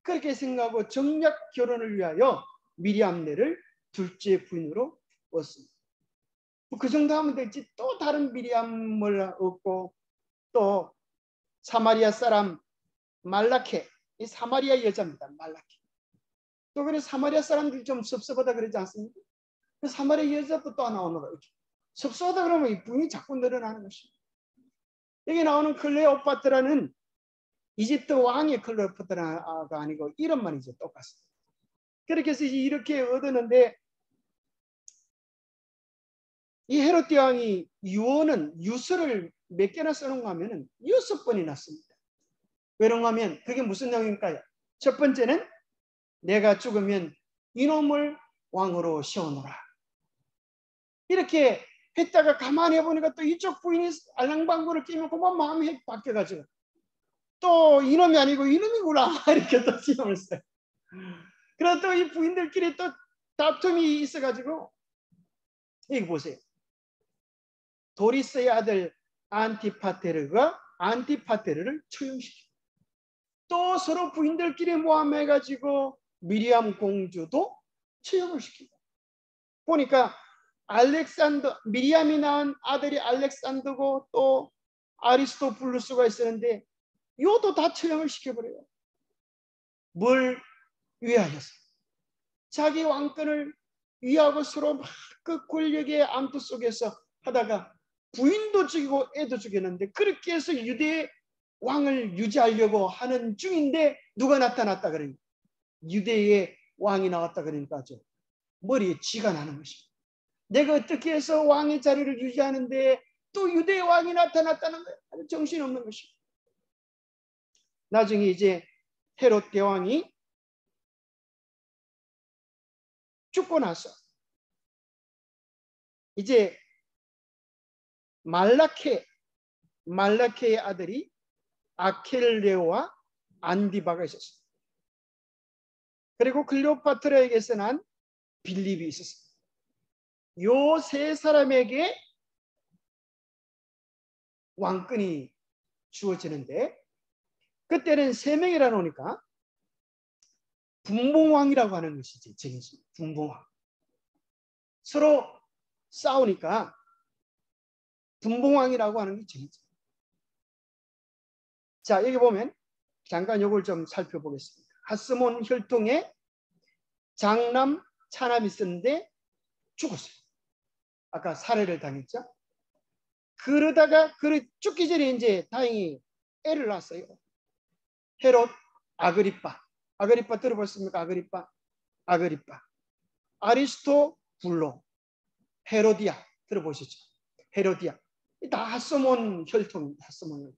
그렇게 생각하고 정략 결혼을 위하여 미리암네를 둘째 부인으로 얻습니다. 그 정도 하면 되지. 또 다른 미리암을 얻고 또 사마리아 사람 말라케, 이 사마리아 여자입니다. 말라케. 또 그래 사마리아 사람들이 좀 섭섭하다 그러지 않습니까? 그 사마리아 여자도 또 나오는 거예요. 섭섭하다 그러면 이 부인이 자꾸 늘어나는 것입니다. 여기 나오는 클레오파트라는 이집트 왕의 클레오파트라가 아니고 이름만 이제 똑같습니다. 그렇게 해서 이렇게 얻었는데 이 헤롯 대왕이 유서를 몇 개나 써놓은가 하면은 6번이 났습니다. 왜그런가 하면 그게 무슨 내용일까요? 첫 번째는 내가 죽으면 이놈을 왕으로 세우노라. 이렇게 했다가 가만히 해보니까 또 이쪽 부인이 알랑방구를 끼면 그만 마음이 바뀌어가지고 또 이놈이 아니고 이놈이구나 이렇게 또 시험을 써요. 그래서 또 이 부인들끼리 또 다툼이 있어가지고 여기 보세요. 도리스의 아들 안티파테르가 안티파테르를 처형시키고 또 서로 부인들끼리 모함해가지고 미리암 공주도 처형을 시키고 보니까 미리암이 낳은 아들이 알렉산더고 또 아리스토블루스가 있었는데 요도 다 처형을 시켜버려요. 뭘 위하여서? 자기 왕권을 위하고 서로 막 그 권력의 암투 속에서 하다가 부인도 죽이고 애도 죽였는데 그렇게 해서 유대의 왕을 유지하려고 하는 중인데 누가 나타났다 그러니까 유대의 왕이 나왔다 그러니까 머리에 쥐가 나는 것입니다. 내가 어떻게 해서 왕의 자리를 유지하는데 또 유대의 왕이 나타났다는 거예요. 아주 정신없는 것입니다. 나중에 이제 헤롯 대왕이 죽고 나서 이제 말라케의 아들이 아켈레오와 안디바가 있었습니다. 그리고 클레오파트라에게서 난 빌립이 있었습니다. 요 세 사람에게 왕권이 주어지는데 그때는 세 명이라 놓으니까 분봉왕이라고 하는 것이지 정해집니다. 분봉왕. 서로 싸우니까 분봉왕이라고 하는 게 정해집니다. 자, 여기 보면 잠깐 이걸 좀 살펴보겠습니다. 하스몬 혈통에 장남, 차남이 있었는데 죽었어요. 아까 살해를 당했죠. 그러다가 죽기 전에 이제 다행히 애를 낳았어요. 헤롯 아그리빠 들어보셨습니까? 아그리빠. 아리스토 불로, 헤로디아 들어보셨죠? 헤로디아. 다 하스몬 혈통입니다. 하스몬 혈통.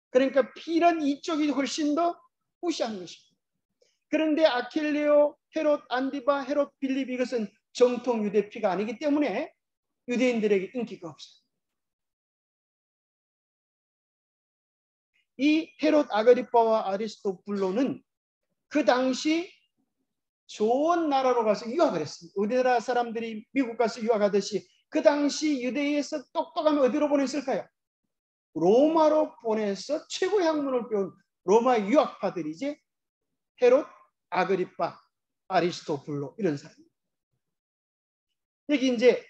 그러니까 피는 이쪽이 훨씬 더 후시한 것입니다. 그런데 아킬레오, 헤롯 안디바, 헤롯 빌립 이것은 정통 유대 피가 아니기 때문에 유대인들에게 인기가 없어요. 이 헤롯 아그리빠와 아리스토블로는 그 당시 좋은 나라로 가서 유학을 했습니다. 우리나라 사람들이 미국 가서 유학하듯이 그 당시 유대에서 똑똑하면 어디로 보냈을까요? 로마로 보내서 최고의 학문을 배운 로마 유학파들이지 헤롯 아그리빠, 아리스토블로 이런 사람. 여기 이제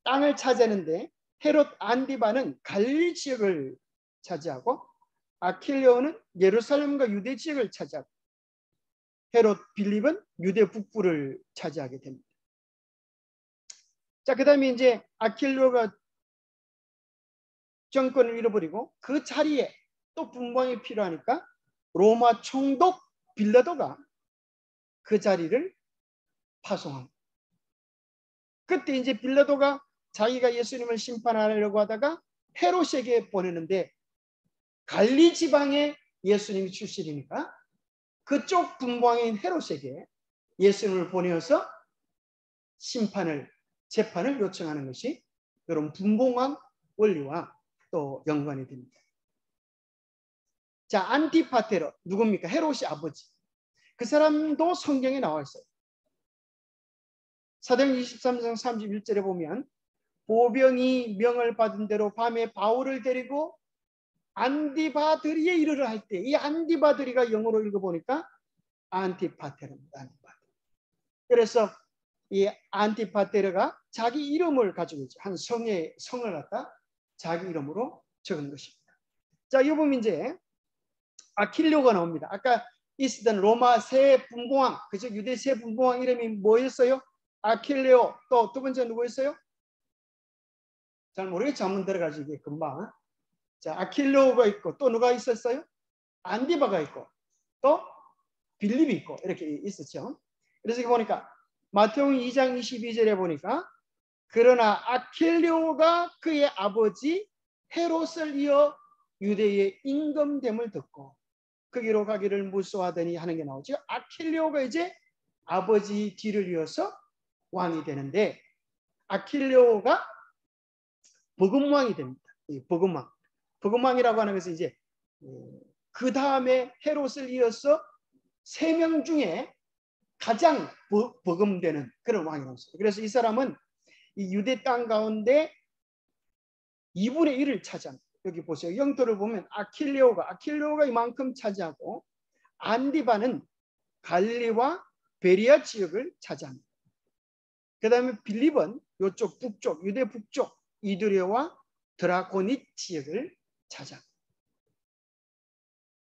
땅을 차지하는데 헤롯 안디바는 갈릴리 지역을 차지하고 아킬레오는 예루살렘과 유대 지역을 차지하고 헤롯 빌립은 유대 북부를 차지하게 됩니다. 자, 그 다음에 이제 아킬레오가 정권을 잃어버리고 그 자리에 또 분봉이 필요하니까 로마 총독 빌라도가 그 자리를 파송합니다. 그때 이제 빌라도가 자기가 예수님을 심판하려고 하다가 헤롯에게 보내는데 갈리 지방의 예수님이 출신이니까 그쪽 분봉인 헤롯에게 예수님을 보내어서 재판을 요청하는 것이 여러분 분봉왕 원리와 또 연관이 됩니다. 자, 안티파테르 누굽니까? 헤롯의 아버지. 그 사람도 성경에 나와 있어요. 사도행 23장 31절에 보면 보병이 명을 받은 대로 밤에 바울을 데리고 안디바드리에 이르러 할 때, 이 안디바드리가 영어로 읽어보니까 안티파테르입니다. 안티파테르. 그래서 이 안티파테르가 자기 이름을 가지고 있죠. 한 성을 갖다 자기 이름으로 적은 것입니다. 자, 이 보면 이제 아킬레오가 나옵니다. 아까 있었던 로마 세 분봉왕, 그죠? 유대 세 분봉왕 이름이 뭐였어요? 아킬레오. 또 두 번째 누구였어요? 잘 모르겠죠. 한번 들어가지 이게 금방. 자, 아킬레오가 있고 또 누가 있었어요? 안디바가 있고 또 빌립이 있고 이렇게 있었죠. 그래서 이렇게 보니까 마태복음 2장 22절에 보니까 그러나 아킬레오가 그의 아버지 헤롯을 이어 유대의 임금됨을 듣고 거기로 가기를 무수하더니 하는 게 나오죠. 아킬레오가 이제 아버지 뒤를 이어서 왕이 되는데 아킬레오가 복음왕이 됩니다. 복음왕. 복음왕이라고 하는 것은 이제 그 다음에 헤롯을 이어서 3명 중에 가장 복음되는 그런 왕이라고 했어요. 그래서 이 사람은 이 유대 땅 가운데 2분의 1을 차지합니다. 여기 보세요. 영토를 보면 아킬레오가 이만큼 차지하고 안디바는 갈릴리와 베리아 지역을 차지합니다. 그 다음에 빌립은 이쪽 북쪽, 유대 북쪽 이두레와 드라고닛 지역을 차지합니다.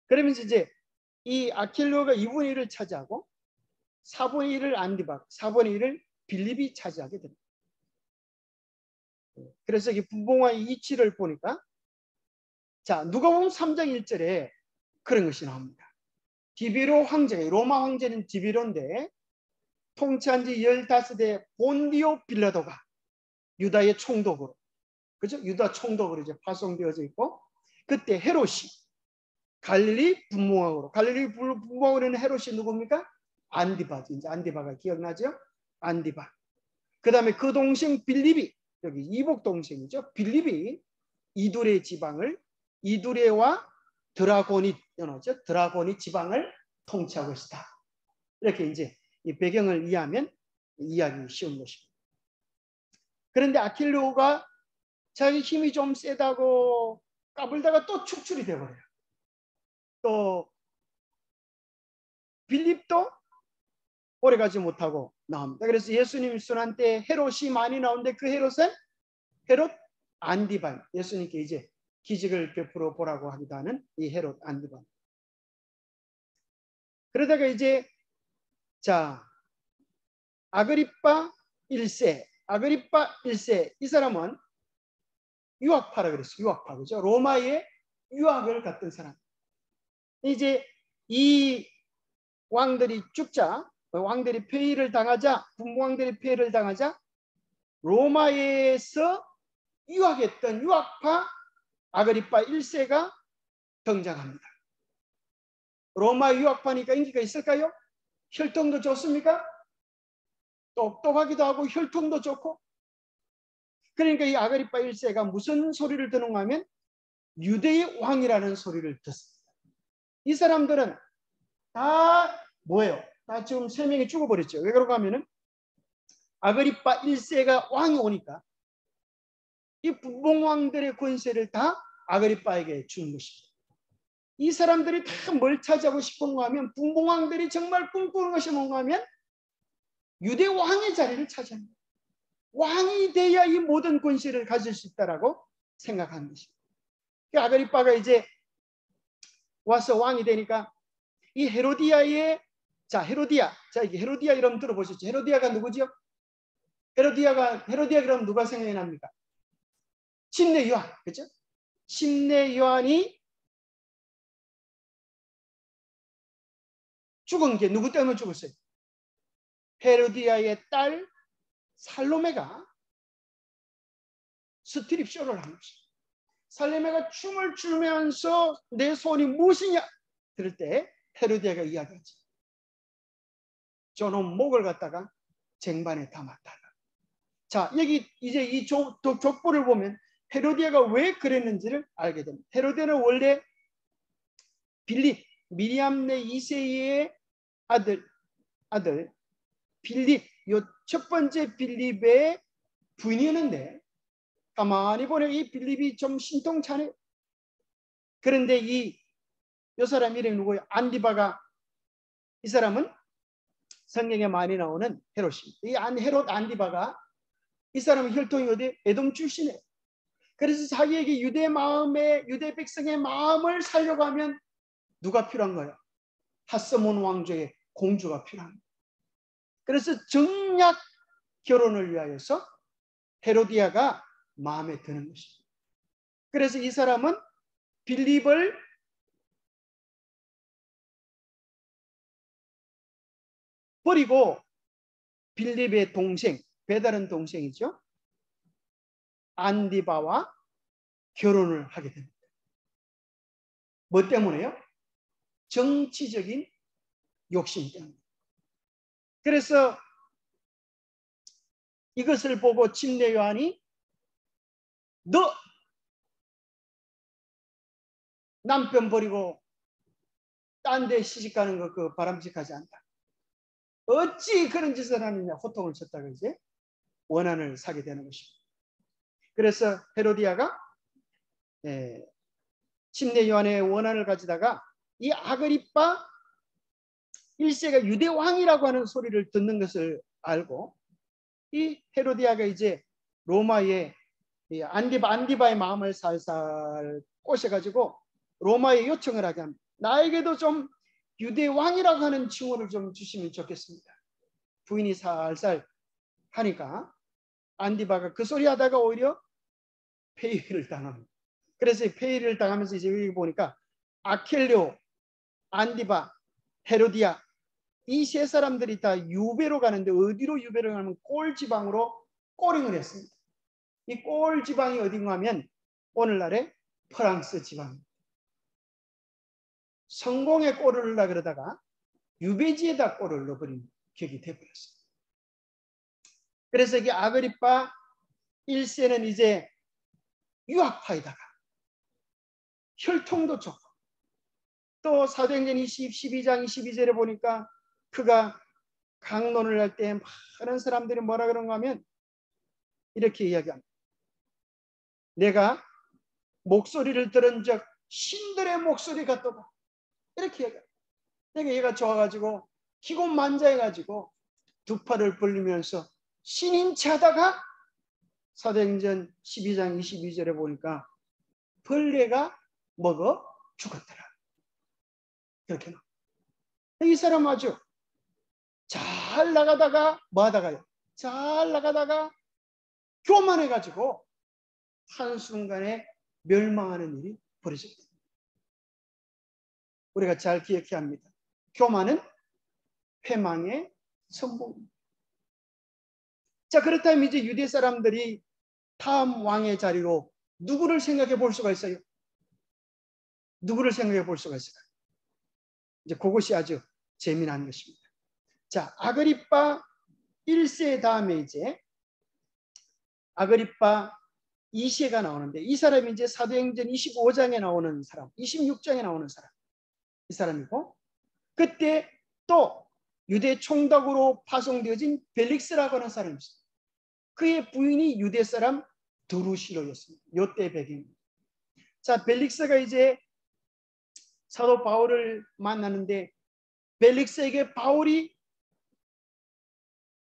그러면서 이제 이 아킬레오가 2분의 1을 차지하고 4분의 1을 안디바, 4분의 1을 빌립이 차지하게 됩니다. 그래서 이 분봉왕의 이치를 보니까 자, 누가복음 3장 1절에 그런 것이 나옵니다. 디비로 황제, 로마 황제는 디비로인데 통치한 지 15대 본디오 빌라도가 유다의 총독으로, 그죠? 유다 총독으로 이제 파송되어져 있고 그때 헤롯이 갈릴리 분봉왕으로, 갈릴리 분봉왕으로는 헤롯이 누굽니까? 안디바죠. 이제 안디바가 기억나죠? 안디바. 그 다음에 그 동생 빌립이, 여기 이복 동생이죠. 빌립이 이두레 지방을, 이두레와 드라고닛, 연어죠. 드라고닛 지방을 통치하고 있다. 이렇게 이제 이 배경을 이해하면 이해하기 쉬운 것입니다. 그런데 아킬레오가 자기 힘이 좀 세다고 까불다가 또 축출이 되어버려요. 또 빌립도 오래가지 못하고 나옵니다. 그래서 예수님 순환 때 헤롯이 많이 나오는데 그 헤롯은 헤롯 안디반, 예수님께 이제 기적을 베풀어 보라고 하기도 하는 이 헤롯 안디반. 그러다가 이제 자 아그리빠 1세 이 사람은 유학파라 그랬어요. 유학파, 그죠? 로마에 유학을 갔던 사람. 이제 이 왕들이 죽자, 왕들이 폐위를 당하자, 분봉왕들이 폐위를 당하자 로마에서 유학했던 유학파 아그리빠 1세가 등장합니다. 로마 유학파니까 인기가 있을까요? 혈통도 좋습니까? 똑똑하기도 하고 혈통도 좋고. 그러니까 이 아그리빠 1세가 무슨 소리를 듣는가 하면 유대의 왕이라는 소리를 듣습니다. 이 사람들은 다 뭐예요? 다 지금 3명이 죽어버렸죠. 왜 그런가 하면은 아그리빠 1세가 왕이 오니까 이 분봉왕들의 권세를 다 아그리빠에게 준 것입니다. 이 사람들이 다 뭘 차지하고 싶은가 하면 분봉왕들이 정말 꿈꾸는 것이 뭔가 하면 유대 왕의 자리를 차지합니다. 왕이 돼야 이 모든 권세를 가질 수 있다라고 생각하는 것입니다. 아그리빠가 이제 와서 왕이 되니까 이 헤로디아의 헤로디아, 이게 헤로디아 이름 들어보셨죠? 헤로디아가 누구죠? 헤로디아 그럼 누가 생각이 납니까? 침례 요한, 그렇죠? 침례 요한이 죽은 게 누구 때문에 죽었어요? 헤로디아의 딸 살로메가 스트립 쇼를 한 것입니다. 살로메가 춤을 추면서 내 소원이 무엇이냐? 들을 때 헤로디아가 이야기하지. 저는 목을 갖다가 쟁반에 담았다. 자, 여기 이제 이 족보를 보면 헤로디아가 왜 그랬는지를 알게 됩니다. 헤로디아는 원래 빌립, 미리암네 2세의 아들 빌립, 요 첫 번째 빌립의 부인이었는데 가만히 보니 이 빌립이 좀 신통차네. 그런데 이 사람 이름이 누구예요? 안디바가, 이 사람은 성경에 많이 나오는 헤롯입니다. 이 헤롯 안디바가, 이 사람은 혈통이 어디? 에돔 출신이에요. 그래서 자기에게 유대 백성의 마음을 살려고 하면 누가 필요한 거예요? 하스몬 왕조의 공주가 필요한 거예요. 그래서 정략 결혼을 위하여서 헤로디아가 마음에 드는 것입니다. 그래서 이 사람은 빌립을 버리고 빌립의 동생, 배다른 동생이죠, 안디바와 결혼을 하게 됩니다. 뭐 때문에요? 정치적인 욕심 때문에. 그래서 이것을 보고 침례 요한이 너 남편 버리고 딴 데 시집가는 거 그 바람직하지 않다. 어찌 그런 짓을 하느냐, 호통을 쳤다가 이제 원한을 사게 되는 것입니다. 그래서 헤로디아가 침례 요한의 원한을 가지다가 이 아그리파 1세가 유대 왕이라고 하는 소리를 듣는 것을 알고 이 헤로디아가 이제 로마의 안디바의 마음을 살살 꼬셔가지고 로마에 요청을 하게 합니다. 나에게도 좀 유대 왕이라고 하는 칭호를 좀 주시면 좋겠습니다. 부인이 살살 하니까 안디바가 그 소리 하다가 오히려 폐위를 당합니다. 그래서 폐위를 당하면서 이제 여기 보니까 아켈료, 안디바, 헤로디아 이 세 사람들이 다 유배로 가는데 어디로 유배를 가면 꼴 지방으로 꼬링을 했습니다. 이 꼴 지방이 어딘가 하면 오늘날의 프랑스 지방입니다. 성공의 꼴을 넣으려 그러다가 유배지에다 꼴을 넣어버린 격이 되어버렸습니다. 그래서 이 아그리파 1세는 이제 유학파에다가 혈통도 좋고 또 사도행전 12장 22절에 보니까 그가 강론을 할 때 많은 사람들이 뭐라 그런가 하면 이렇게 이야기합니다. 내가 목소리를 들은 적 신들의 목소리 같도다. 이렇게 이야기합니다. 그러니까 얘가 좋아가지고 기곤만장해가지고 두 팔을 벌리면서 신인 차다가 사도행전 12장 22절에 보니까 벌레가 먹어 죽었더라. 그렇게 나옵니다. 이 사람 아주 잘 나가다가 뭐 하다가요? 잘 나가다가 교만해가지고 한순간에 멸망하는 일이 벌어집니다. 우리가 잘 기억해야 합니다. 교만은 패망의 선봉입니다. 자, 그렇다면 이제 유대 사람들이 다음 왕의 자리로 누구를 생각해 볼 수가 있어요? 누구를 생각해 볼 수가 있을까요? 이제 그것이 아주 재미난 것입니다. 자, 아그리파 1세 다음에 이제 아그리파 2세가 나오는데 이 사람이 이제 사도행전 25장에 나오는 사람, 26장에 나오는 사람, 이 사람이고 그때 또 유대 총독으로 파송되어진 벨릭스라고 하는 사람이 있습니다. 그의 부인이 유대 사람 드루실로였습니다. 요때 배경입니다. 자, 벨릭스가 이제 사도 바울을 만나는데 벨릭스에게 바울이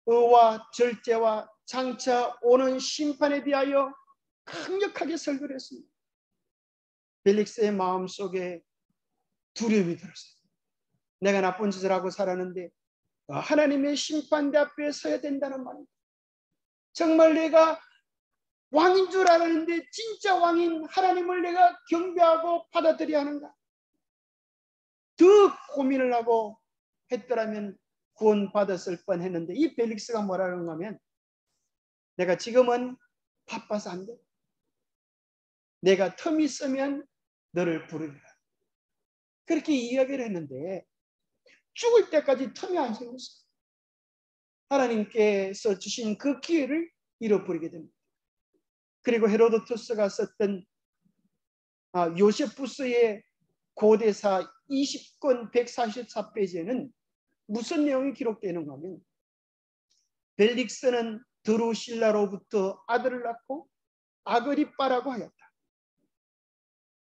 의와 절제와 장차 오는 심판에 대하여 강력하게 설교를 했습니다. 벨릭스의 마음속에 두려움이 들었어요. 내가 나쁜 짓을 하고 살았는데 하나님의 심판대 앞에 서야 된다는 말입니다. 정말 내가 왕인 줄 알았는데 진짜 왕인 하나님을 내가 경배하고 받아들여야 하는가? 더 고민을 하고 했더라면 구원받았을 뻔했는데 이 벨릭스가 뭐라는 거면 내가 지금은 바빠서 안 돼. 내가 틈이 있으면 너를 부르리라. 그렇게 이야기를 했는데 죽을 때까지 틈이 안 생겼어요. 하나님께서 주신 그 기회를 잃어버리게 됩니다. 그리고 헤로도투스가 썼던 요세푸스의 고대사 20권 144페이지에는 무슨 내용이 기록되는가 하면 벨릭스는 드루실라로부터 아들을 낳고 아그리빠라고 하였다.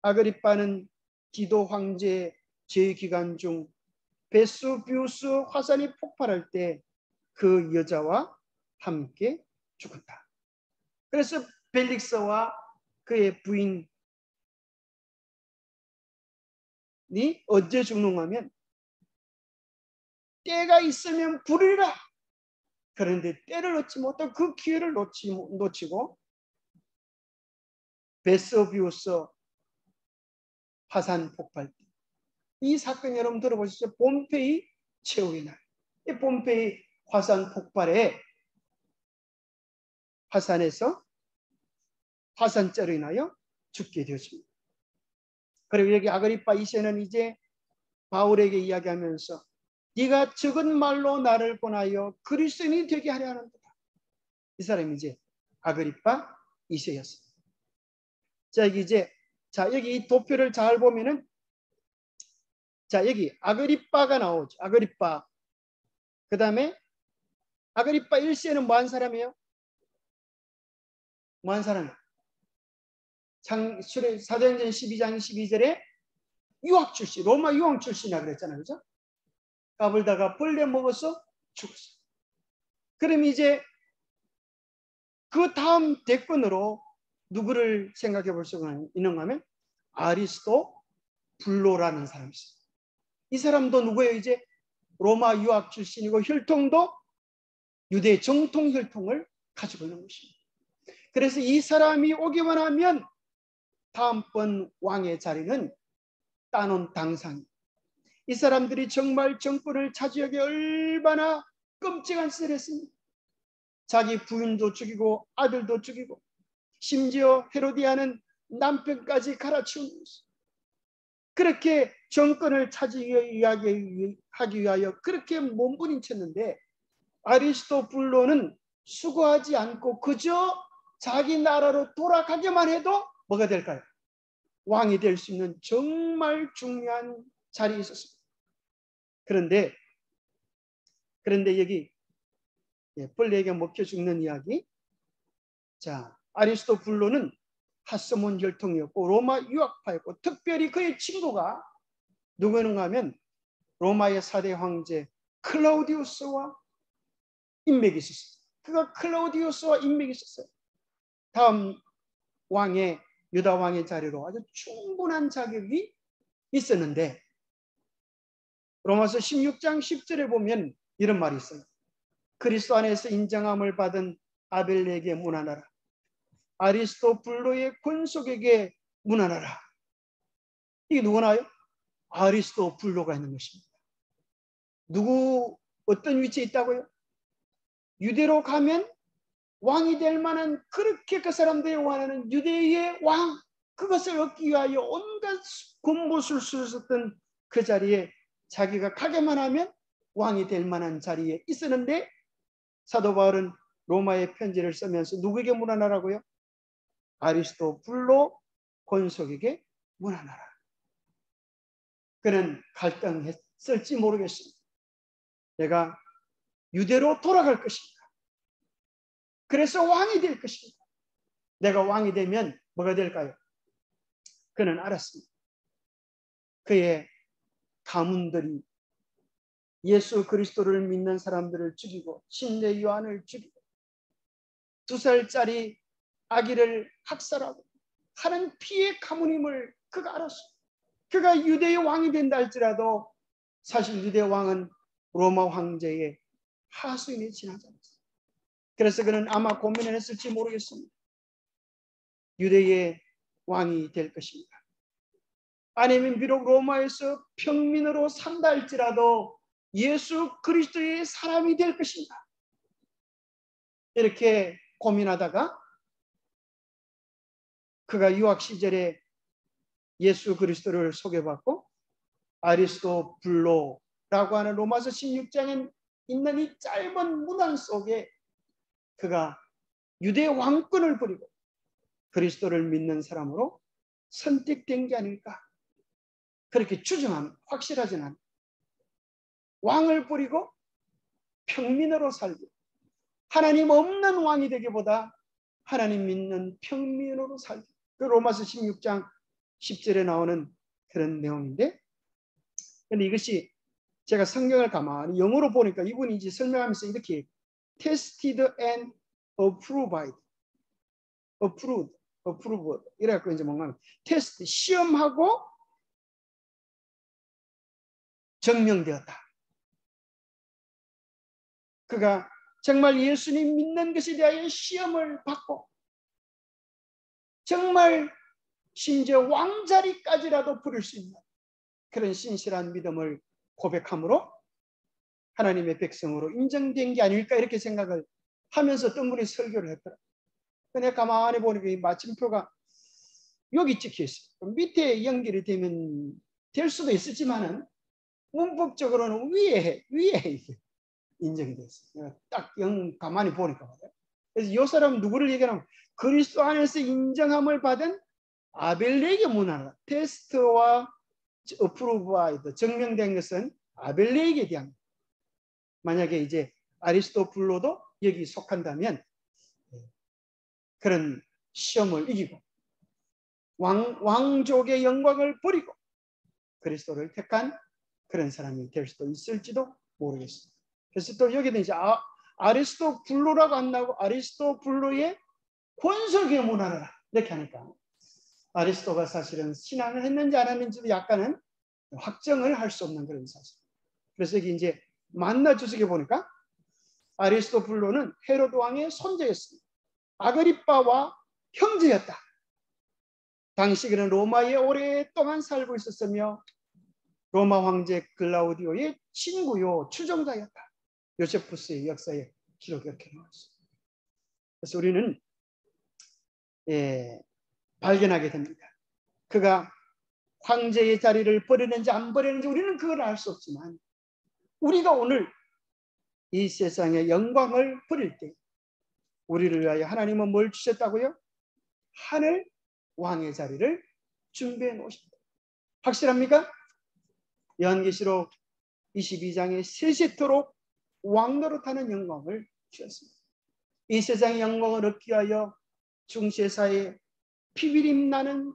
아그리빠는 디도 황제의 재위 기간 중 베수비우스 화산이 폭발할 때 그 여자와 함께 죽었다. 그래서 벨릭스와 그의 부인이 언제 죽는가 하면 때가 있으면 부르리라. 그런데 때를 얻지 못하고 그 기회를 놓치고 베수비우스 화산 폭발 때, 이 사건 여러분 들어보시죠. 폼페이 최후의 날. 이 폼페이 화산 폭발에 화산에서 화산재로 인하여 죽게 되었습니다. 그리고 여기 아그리빠 2세는 이제 바울에게 이야기하면서 네가 적은 말로 나를 권하여 그리스도인이 되게 하려 하는도다. 이 사람이 이제 아그리빠 2세였습니다. 자, 여기 이 도표를 잘 보면은, 자, 여기 아그리빠가 나오죠. 아그리빠. 그 다음에 아그리빠 1세는 뭐 한 사람이에요? 뭐 한 사람이에요? 사도행전 12장 12절에 유학 출신, 로마 유학 출신이라 그랬잖아요. 그죠? 까불다가 벌레 먹어서 죽었어요. 그럼 이제 그 다음 대권으로 누구를 생각해 볼 수가 있는가 하면 아리스토블로라는 사람이 있어요. 이 사람도 누구예요? 이제 로마 유학 출신이고 혈통도 유대 정통 혈통을 가지고 있는 것입니다. 그래서 이 사람이 오기만 하면 다음번 왕의 자리는 따놓은 당상이. 이 사람들이 정말 정권을 차지하기 얼마나 끔찍한 짓을 했습니다. 자기 부인도 죽이고 아들도 죽이고 심지어 헤로디아는 남편까지 갈아치운 것입니다. 그렇게 정권을 차지하기 위하여 그렇게 몸부림쳤는데 아리스토블로는 수고하지 않고 그저 자기 나라로 돌아가기만 해도 뭐가 될까요? 왕이 될 수 있는 정말 중요한 자리에 있었습니다. 그런데 여기 벌레에게 먹혀 죽는 이야기. 자, 아리스토블로는 하스몬 혈통이었고 로마 유학파였고 특별히 그의 친구가 누구인가 하면 로마의 4대 황제 클라우디우스와 인맥이 있었어요. 그가 클라우디우스와 인맥이 있었어요. 다음 왕의 유다 왕의 자리로 아주 충분한 자격이 있었는데 로마서 16장 10절에 보면 이런 말이 있어요. 그리스도 안에서 인정함을 받은 아벨에게 문안하라. 아리스토블로의 권속에게 문안하라. 이게 누구나요? 아리스토블로가 있는 것입니다. 누구 어떤 위치에 있다고요? 유대로 가면 왕이 될 만한 그렇게 그 사람들이 원하는 유대의 왕, 그것을 얻기 위하여 온갖 군무술수를 썼던 그 자리에 자기가 가게만 하면 왕이 될 만한 자리에 있었는데 사도 바울은 로마의 편지를 쓰면서 누구에게 문안하라고요? 아리스토블로 권속에게 문안하라. 그는 갈등했을지 모르겠습니다. 내가 유대로 돌아갈 것입니다. 그래서 왕이 될 것입니다. 내가 왕이 되면 뭐가 될까요? 그는 알았습니다. 그의 가문들이 예수 그리스도를 믿는 사람들을 죽이고 침례 요한을 죽이고 2살짜리 아기를 학살하고 하는 피의 가문임을 그가 알았습니다. 그가 유대의 왕이 된다 할지라도 사실 유대 왕은 로마 황제의 하수인에 지나지 않았습니다. 그래서 그는 아마 고민을 했을지 모르겠습니다. 유대의 왕이 될 것입니다. 아니면 비록 로마에서 평민으로 산다 할지라도 예수 그리스도의 사람이 될 것인가? 이렇게 고민하다가 그가 유학 시절에 예수 그리스도를 소개받고 아리스토블로라고 하는 로마서 16장에 있는 이 짧은 문안 속에 그가 유대 왕권을 버리고 그리스도를 믿는 사람으로 선택된 게 아닐까? 그렇게 추정합니다. 확실하지는 않아요. 왕을 버리고 평민으로 살고 하나님 없는 왕이 되기보다 하나님 믿는 평민으로 살기. 그 로마서 16장 10절에 나오는 그런 내용인데, 근데 이것이 제가 성경을 가만히 영어로 보니까 이분이 이제 설명하면서 이렇게 tested and approved 이래갖고 이제 뭔가 테스트, 시험하고 증명되었다. 그가 정말 예수님 믿는 것에 대하여 시험을 받고 정말 심지어 왕자리까지라도 부를 수 있는 그런 신실한 믿음을 고백함으로 하나님의 백성으로 인정된 게 아닐까 이렇게 생각을 하면서 어떤 분이 설교를 했더라. 근데 가만히 보니까 이 마침표가 여기 찍혀 있어요. 밑에 연결이 되면 될 수도 있었지만은 문법적으로는 위에 인정이 됐어요. 딱 가만히 보니까 말이에요. 그래서 이 사람 누구를 얘기하면 그리스도 안에서 인정함을 받은 아벨레게 문화라. 테스트와 어프로브와 증명된 것은 아벨레에게 대한. 만약에 이제 아리스토블로도 여기 속한다면 그런 시험을 이기고 왕족의 영광을 버리고 그리스도를 택한 그런 사람이 될 수도 있을지도 모르겠습니다. 그래서 또 여기는 이제 아리스토블로라고 안 나오고 아리스토블로의 권석의 문화라 이렇게 하니까 아리스토가 사실은 신앙을 했는지 안 했는지도 약간은 확정을 할 수 없는 그런 사실. 그래서 여기 이제 만나 주석에 보니까 아리스토블로는 헤로드 왕의 손자였습니다. 아그리빠와 형제였다. 당시 그는 로마에 오랫동안 살고 있었으며 로마 황제 글라우디오의 친구요 추종자였다. 요세푸스의 역사에 기록이 이렇게 나왔습니다. 그래서 우리는 발견하게 됩니다. 그가 황제의 자리를 버리는지 안 버리는지 우리는 그걸 알 수 없지만 우리가 오늘 이 세상의 영광을 버릴 때 우리를 위하여 하나님은 뭘 주셨다고요? 하늘 왕의 자리를 준비해 놓으십니다. 확실합니까? 요한계시록 22장에 세세토록 왕노릇하는 영광을 주셨습니다. 이 세상의 영광을 얻기 위하여 중세사에 피비림 나는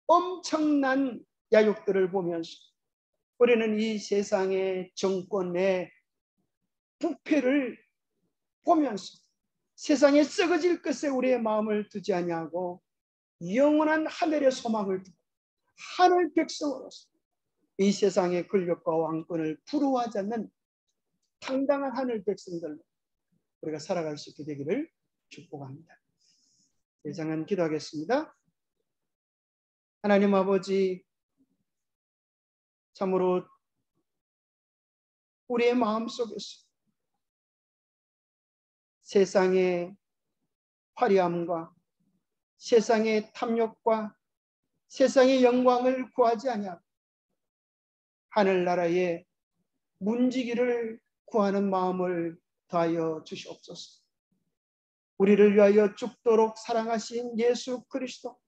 엄청난 야욕들을 보면서 우리는 이 세상의 정권의 부패를 보면서 세상에 썩어질 것에 우리의 마음을 두지 아니하고 영원한 하늘의 소망을 두고 하늘 백성으로서 이 세상의 권력과 왕권을 부러워하지 않는 당당한 하늘 백성들로 우리가 살아갈 수 있게 되기를 축복합니다. 예상은 기도하겠습니다. 하나님 아버지, 참으로 우리의 마음속에서 세상의 화려함과 세상의 탐욕과 세상의 영광을 구하지 아니하고 하늘나라의 문지기를 구하는 마음을 더하여 주시옵소서. 우리를 위하여 죽도록 사랑하신 예수 그리스도,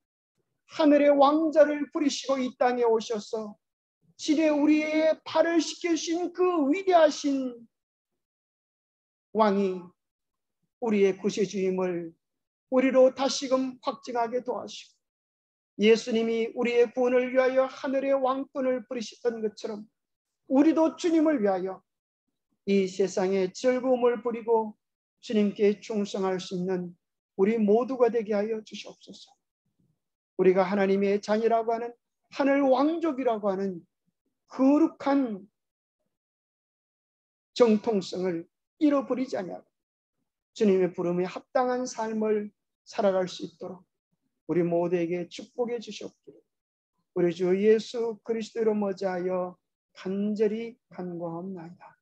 하늘의 왕자를 부리시고 이 땅에 오셔서 지레 우리의 발을 씻겨주신 그 위대하신 왕이 우리의 구세주임을 우리로 다시금 확증하게 도와주시고 예수님이 우리의 구원을 위하여 하늘의 왕권을 부리셨던 것처럼 우리도 주님을 위하여 이 세상의 즐거움을 부리고 주님께 충성할 수 있는 우리 모두가 되게 하여 주시옵소서. 우리가 하나님의 자녀라고 하는 하늘 왕족이라고 하는 거룩한 정통성을 잃어버리지 아니하고 주님의 부름에 합당한 삶을 살아갈 수 있도록 우리 모두에게 축복해 주시옵기를 우리 주 예수 그리스도로 머지하여 간절히 간구하옵나이다.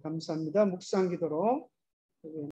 감사합니다. 묵상 기도로